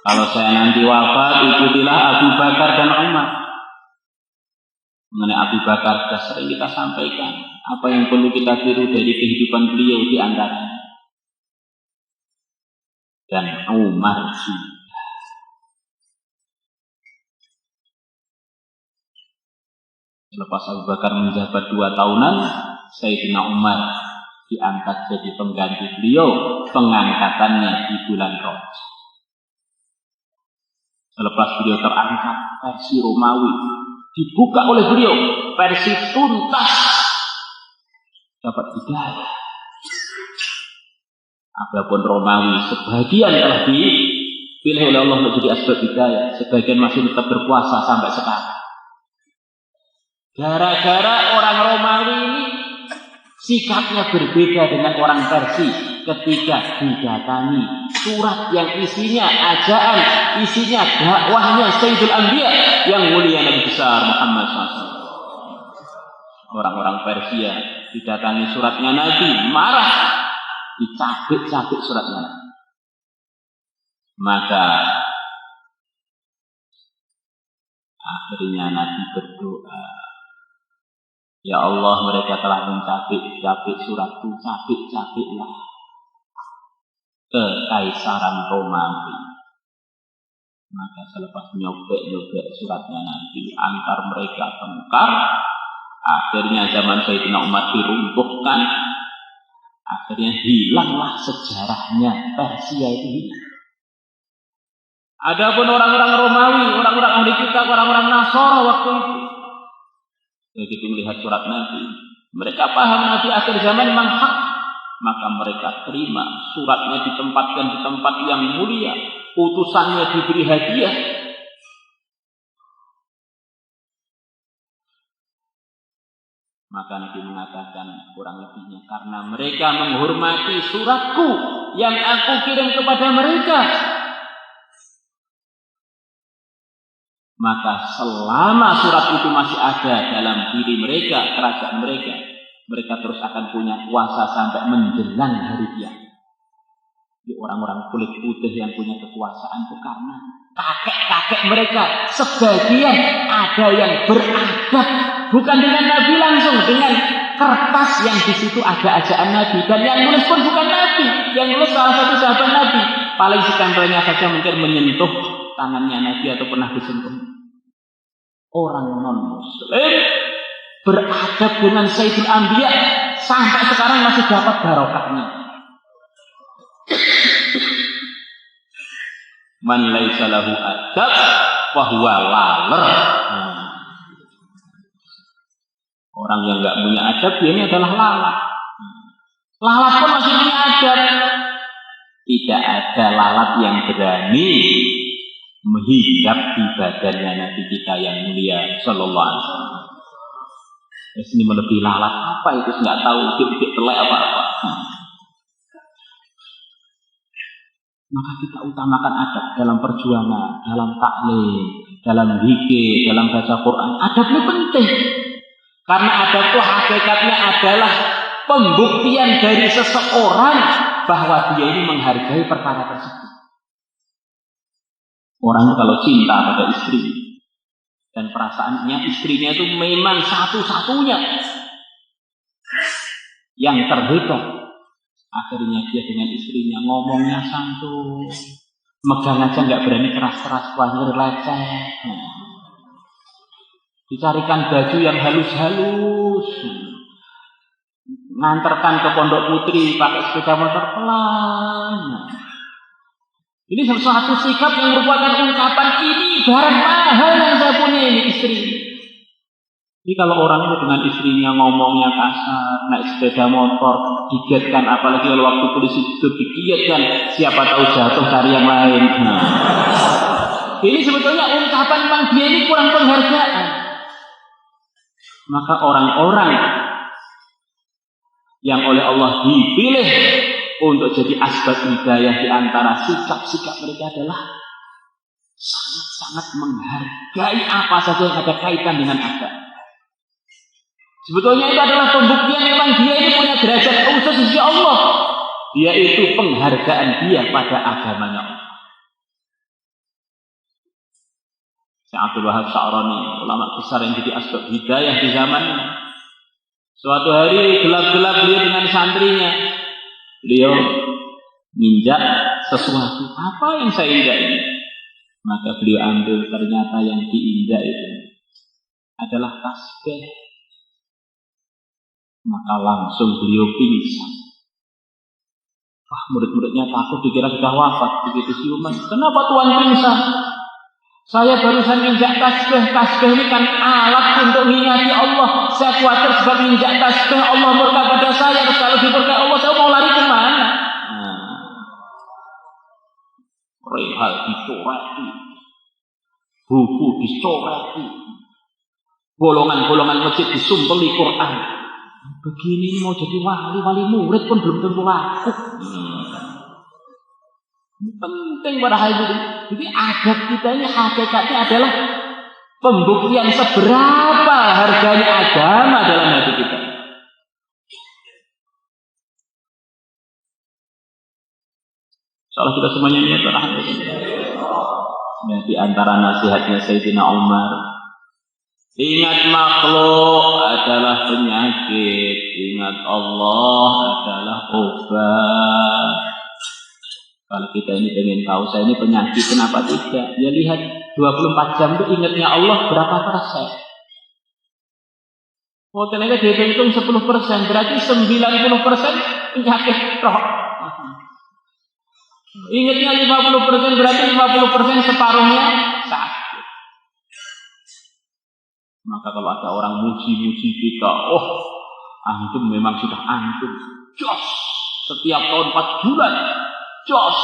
kalau saya nanti wafat, ikutilah Abu Bakar dan Umar. Mengenai Abu Bakar sudah sering kita sampaikan apa yang perlu kita tiru dari kehidupan beliau di antaranya. Dan Umar juga. Selepas Abu Bakar menjabat 2 tahunan, Sayyidina Umar diangkat jadi pengganti beliau, pengangkatannya di bulan Rajab. Selepas beliau terangkat, versi Romawi dibuka oleh beliau, versi tuntas dapat hidayah. Adapun Romawi sebagian telah dipilih oleh Allah untuk jadi asbab hidayah, sebagian masih tetap berkuasa sampai sekarang. Gara-gara orang Romawi ini sikapnya berbeda dengan orang Persia ketika didatangi surat yang isinya ajaan, isinya dakwahnya Sayyidul Anbiya yang mulia Nabi besar Muhammad SAW. Orang-orang Persia didatangi suratnya Nabi, marah, dicabik-cabik suratnya. Maka akhirnya Nabi berdoa, ya Allah, mereka telah mencabik-cabik suratku, cabik-cabiklah kekaisaran Romawi. Maka selepas nyobek-nyobek suratnya Nabi, antar mereka tengkar. Akhirnya zaman Sayyidina Umar diruntuhkan. Akhirnya hilanglah sejarahnya Persia itu. Adapun orang-orang Romawi, orang-orang ahli kitab, orang-orang Nasara waktu itu, begitu melihat surat Nabi, mereka paham Nabi akhir zaman memang hak, maka mereka terima suratnya, ditempatkan di tempat yang mulia, utusannya diberi hadiah. Maka Nabi mengatakan kurang lebihnya, karena mereka menghormati suratku yang aku kirim kepada mereka, Maka selama surat itu masih ada dalam diri mereka, kerajaan mereka, mereka terus akan punya kuasa sampai menjelang hari kiamat. Di orang-orang kulit putih yang punya kekuasaan itu karena kakek-kakek mereka sebagian ada yang beradab, bukan dengan Nabi langsung, dengan kertas yang di situ ada ajaan Nabi, dan yang nulis pun bukan Nabi, yang nulis salah satu sahabat Nabi, paling setempelnya saja mungkin menyentuh tangannya Nabi atau pernah disentuh. Orang non-muslim beradab dengan Sayyidul Anbiya sampai sekarang masih dapat barokahnya. Man laisa lahu adab fahuwa laler. Orang yang enggak punya adab dia ini adalah lalat. Lalat pun masih punya adab. Tidak ada lalat yang berani menghingap di badannya Nabi kita yang mulia sallallahu alaihi wasallam. Ini melebihi lalat apa itu enggak tahu, dik-dik telek apa-apa. Maka kita utamakan adab dalam perjuangan, dalam taklim, dalam zikir, dalam baca Quran. Adab itu penting. Karena adab itu hakikatnya adalah pembuktian dari seseorang bahwa dia ini menghargai perkara tersebut. Orang kalau cinta pada istri dan perasaannya istrinya itu memang satu-satunya yang terhebat, akhirnya dia dengan istrinya ngomongnya santun, megang aja nggak berani keras-keras, wahir leceh, dicarikan baju yang halus-halus, nganterkan ke pondok putri pakai sepeda motor pelan. Ini sesuatu sikap yang merupakan ungkapan ini barang mahal yang saya punya ini istri. Jadi kalau orang itu dengan istrinya ngomongnya kasar, naik sepeda motor, digiatkan, apalagi kalau waktu polisi itu digiatkan, siapa tahu jatuh cari yang lain. Ini sebetulnya ungkapan memang dia ini kurang penghargaan. Maka orang-orang yang oleh Allah dipilih untuk jadi asbab hidayah di antara sikap-sikap mereka adalah sangat-sangat menghargai apa saja yang ada kaitan dengan agama. Sebetulnya itu adalah pembuktian memang dia ini punya derajat khusus di sisi Allah. Dia itu penghargaan dia pada agamanya Allah. Syekh Abdul Wahab Sya'rani, ulama besar yang jadi asbab hidayah di zamannya. Suatu hari gelap-gelap beliau dengan santrinya. Beliau menginjak sesuatu. Apa yang saya injak ini? Maka beliau ambil, ternyata yang diinjak itu adalah tasbih. Maka langsung beliau pingsan. Wah, murid-muridnya takut, dikira sudah wafat. Begitu siuman, kenapa Tuhan pingsan? Saya barusan injak tasbih. Tasbih ini kan alat untuk mengingati Allah. Saya khawatir sebab injak tasbih Allah murka pada saya. Terus kalau dimurka Allah, saya mau lari kemana? Rehal dicoreti, buku dicoreti, golongan-golongan masjid disumpeli Quran. Begini mau jadi wali murid pun belum tentu laku. Penting pada hal itu. Jadi adab kita ini hakikatnya adalah pembuktian seberapa harganya agama dalam hati kita. Soalnya kita semuanya niat rahmat. Nah, di antara nasihatnya Sayyidina Umar, ingat makhluk adalah penyakit, ingat Allah adalah obat. Kalau kita ini pengen tahu saya ini penyakit, kenapa tidak? Ya lihat 24 jam itu ingatnya Allah berapa persen? Oh ternyata dihitung 10%, berarti 90% penyakit roh. Ingatnya 50%, berarti 50% separuhnya sakit. Maka kalau ada orang muji-muji kita, oh antum memang sudah antum, jos, setiap tahun 4 bulan, jos,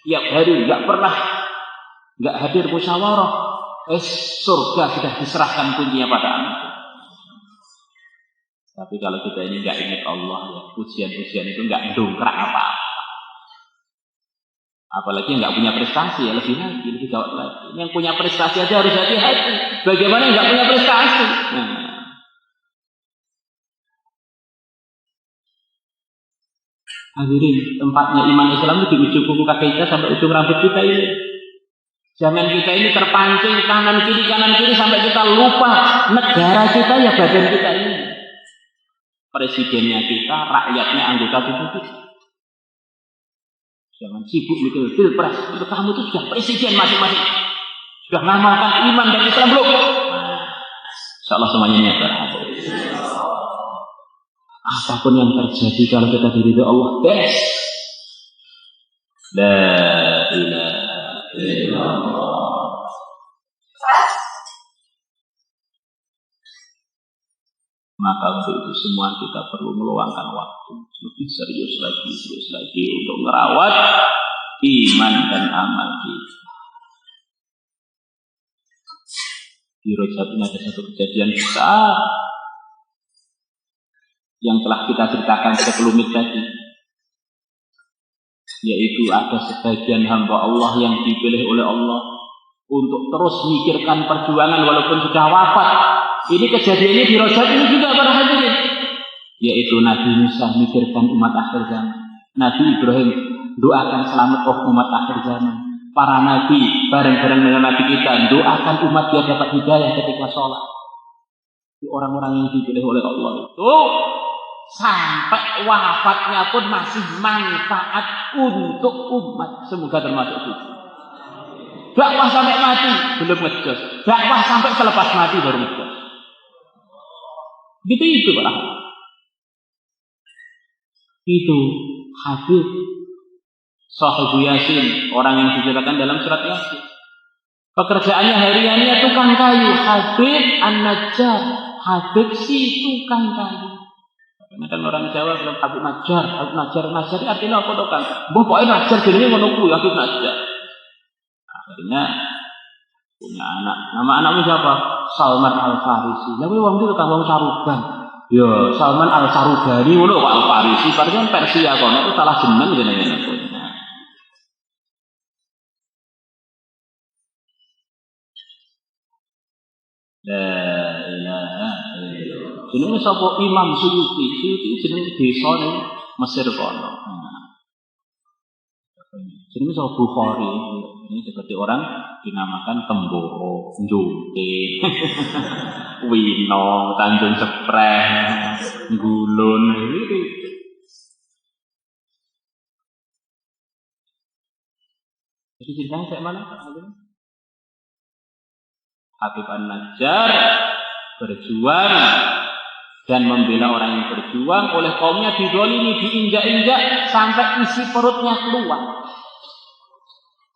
tiap hari nggak hadir musyawarah, surga sudah diserahkan kuncinya pada antum. Tapi kalau kita ini nggak ingat Allah, ya pujian-pujian itu nggak dongkrak apa-apa. Apalagi yang nggak punya prestasi, ya lebih lagi, lebih gawat lagi. Yang punya prestasi aja harus hati-hati. Bagaimana yang nggak punya prestasi? Nah. Hadirin, tempatnya iman Islam itu di ujung kuku kaki kita sampai ujung rambut kita ini. Jangan kita ini terpancing kanan kiri sampai kita lupa negara kita ya badan kita ini. Presidennya kita, rakyatnya anggota tubuh kita. Jangan sibuk mikir pilpres. Itu kamu itu sudah presiden masing-masing. Sudah ngamalkan iman dan Islam belum? Insyaallah semuanya niat berhasil. Apapun yang terjadi kalau kita diridhoi Allah, beres. La ilaha illallah. Maka untuk itu semua kita perlu meluangkan waktu lebih serius lagi untuk merawat iman dan amal kita. Di Rajab ini ada satu kejadian besar yang telah kita ceritakan sekelumit tadi, yaitu ada sebagian hamba Allah yang dipilih oleh Allah untuk terus mikirkan perjuangan walaupun sudah wafat. Ini kejadiannya di Rajab ini juga para hadirin, yaitu Nabi Musa mikirkan umat akhir zaman, Nabi Ibrahim doakan selamat umat akhir zaman, para nabi bareng-bareng dengan Nabi kita doakan umat dia dapat hidayah ketika sholat. Orang-orang yang dipilih oleh Allah itu sampai wafatnya pun masih manfaat untuk umat. Semoga termasuk itu. Dakwah sampai mati belum ngejos. Dakwah sampai selepas mati baru ngejos. Gitu itu Pak. Itu Habib Sahibu Yasin, orang yang diceritakan dalam surat Yasin. Pekerjaannya hariannya tukang kayu. Habib An-Najjar, Habib si tukang kayu. Karena kan orang Jawa bilang Habib Najjar artinya apa tuh kan? Pokoknya Najjar jadi ngono kuwi Habib Najjar. Akhirnya punya anak. Nama anaknya siapa? Salman Al-Farisi. Lah kuwi wong itu tukang wong saruban. Ya, Salman Al-Sarubani ngono kok Al-Farisi, padahal Persia kono itu salah jeneng jenenge. La ilaha illallah. Jenenge sapa? Imam Suyuti. Suyuti jenenge desa ning Mesir kono. Jenenge sapa? Bukhari. Ini seperti orang dinamakan Temboro, Njute, Wino, Tanjung Sepreh, Gulun. Jadi ceritanya kayak mana? Habib An-Najjar berjuang dan membela orang yang berjuang oleh kaumnya didolimi, diinjak-injak sampai isi perutnya keluar.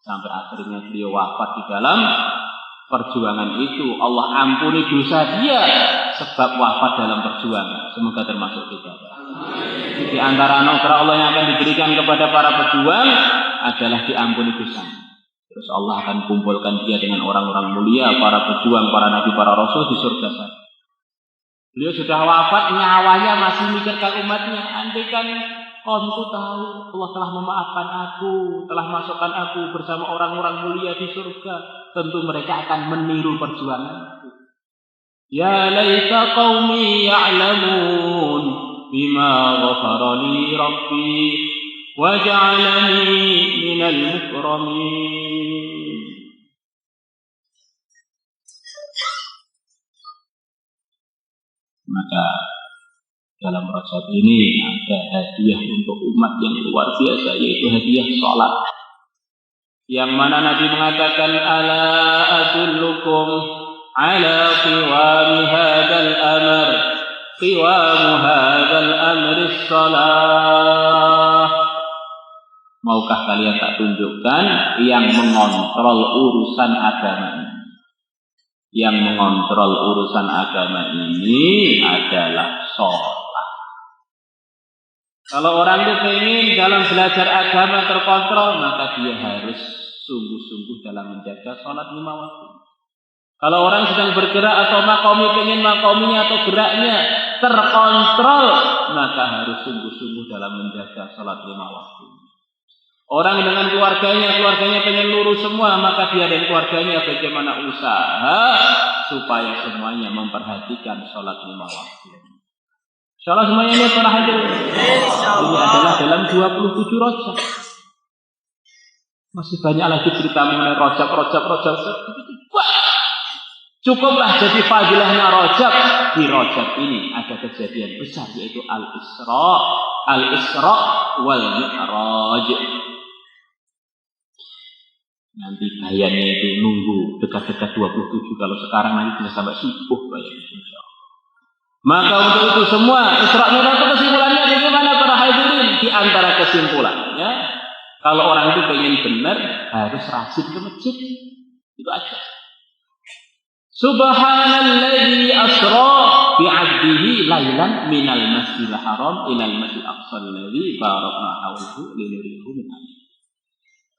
Sampai akhirnya beliau wafat di dalam perjuangan itu. Allah ampuni dosa dia sebab wafat dalam perjuangan. Semoga termasuk kita. Di antara anugerah Allah yang akan diberikan kepada para pejuang adalah diampuni dosa. Terus Allah akan kumpulkan dia dengan orang-orang mulia, para pejuang, para nabi, para rasul di surga sana. Beliau sudah wafat, nyawanya masih mikirkan umatnya. Andai kan kaumku tahu Allah telah memaafkan aku, telah masukkan aku bersama orang-orang mulia di surga, tentu mereka akan meniru perjuanganku. Ya laita qaumi ya'lamun bima ghafara li rabbi wa ja'alani minal mukramin. Maka dalam Rajab ini ada hadiah untuk umat yang luar biasa, yaitu hadiah sholat. Yang mana Nabi mengatakan, ala adullukum ala qiwami hadal amr, qiwamu hadal amri sholat. Maukah kalian tak tunjukkan yang mengontrol urusan agama ini? Yang mengontrol urusan agama ini adalah sholat. Kalau orang itu ingin dalam belajar agama terkontrol, maka dia harus sungguh-sungguh dalam menjaga sholat 5 waktu. Kalau orang sedang bergerak atau makomi ingin makominya atau geraknya terkontrol, maka harus sungguh-sungguh dalam menjaga sholat 5 waktu. Orang dengan keluarganya pengen lurus semua, maka dia dan keluarganya bagaimana usaha supaya semuanya memperhatikan sholat 5 waktu. Sholat semuanya ini para hadirin. Ini adalah dalam 27 rojab. Masih banyak lagi cerita mengenai rojab. Cukuplah jadi fadilahnya rojab. Di rojab ini ada kejadian besar, yaitu Al-Isra wal Mi'raj. Nanti bayannya itu nunggu dekat-dekat 27. Kalau sekarang nanti bisa sampai subuh bayannya, insyaallah. Maka untuk itu semua Isra Mi'raj itu kesimpulannya bagaimana para hadirin? Di antara kesimpulannya, kalau orang itu pengen benar harus rajin ke masjid. Itu aja. Subhanalladzi asra bi'abdihi lailan minal masjidil haram ilal masjidil aqsal ladzi barakna hawlahu linurihu min ayatihi.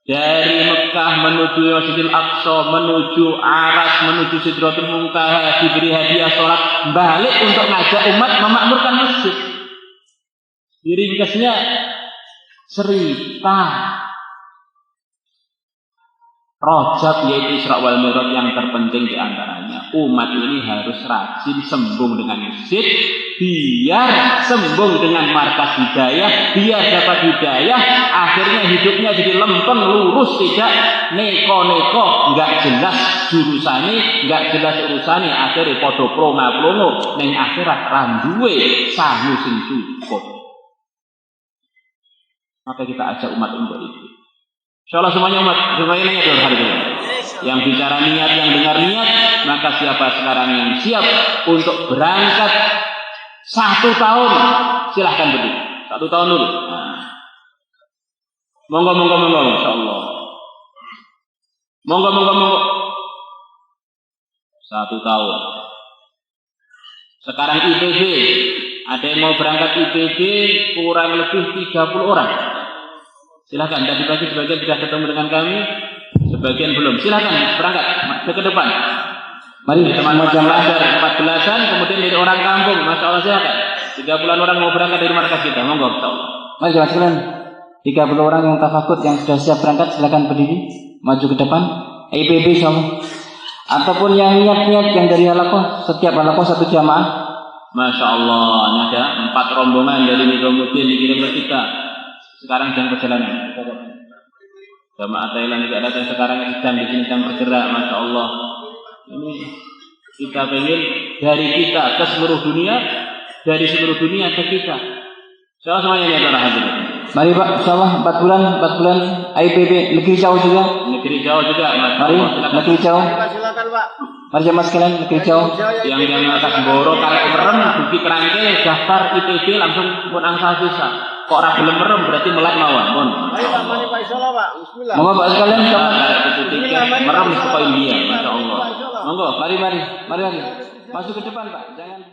Dari Mekah menuju Masjidil Aqsa, menuju Aras, menuju Sidratul Muntaha, diberi hadiah sholat, balik untuk ngajak umat memakmurkan masjid. Diringkasnya cerita Rojab, yaitu Isra wal Mi'raj yang terpenting di antaranya. Umat ini harus rajin sembung dengan masjid, biar sembung dengan markas hidayah, biar dapat hidayah, akhirnya hidupnya jadi lempeng, lurus, tidak neko-neko, nggak jelas jurusannya, nggak jelas urusannya, akhirnya podo plonga-plongo, neng akhirat randuwe sangu sing cukup. Maka kita ajak umat untuk itu. Insyaallah semuanya umat, semuanya niat dalam hari ini. Yang bicara niat, yang dengar niat, maka siapa sekarang yang siap untuk berangkat 1 tahun, silahkan berdiri. 1 tahun dulu. Nah. Monggo, insyaallah. Monggo. 1 tahun. Sekarang IPB, ada yang mau berangkat IPB kurang lebih 30 orang. Silakan, tadi pagi sebagian sudah ketemu dengan kami, sebagian belum. Silakan berangkat ke depan. Mari teman-teman belajar 14-an, kemudian dari orang kampung, masya Allah silakan. 30-an orang mau berangkat dari markas kita, monggo. Mari jemaah sekalian, 30 orang yang tafakut yang sudah siap berangkat, silakan berdiri, maju ke depan. IPB insyaallah. Ataupun yang niat-niat yang dari halakoh, setiap halakoh 1 jamaah. Masya Allah, ini ada 4 rombongan dari Nizamuddin dikirim ke kita. Sekarang sedang perjalanan. Jamaah Thailand juga datang sekarang sedang di sini sedang bergerak. Masya Allah. Ini kita pengen dari kita ke seluruh dunia, dari seluruh dunia ke kita. Insyaallah semuanya ya para hadirin. Mari Pak, insyaallah 4 bulan IPB negeri jauh juga. Negeri jauh juga. Mari negeri jauh. Silakan Pak. Mari jemaah sekalian negeri jauh. Yang atas Boro kalau merem Bukit Rangke daftar IPB langsung pun angsa sisa. Kok ora gelem merem berarti melek mawon. Pun. Ayo Pak, mari Pak insyaallah Pak. Bismillah. Monggo Pak sekalian merem supaya India, Masya Allah. Monggo, mari. Masuk ke depan Pak. Jangan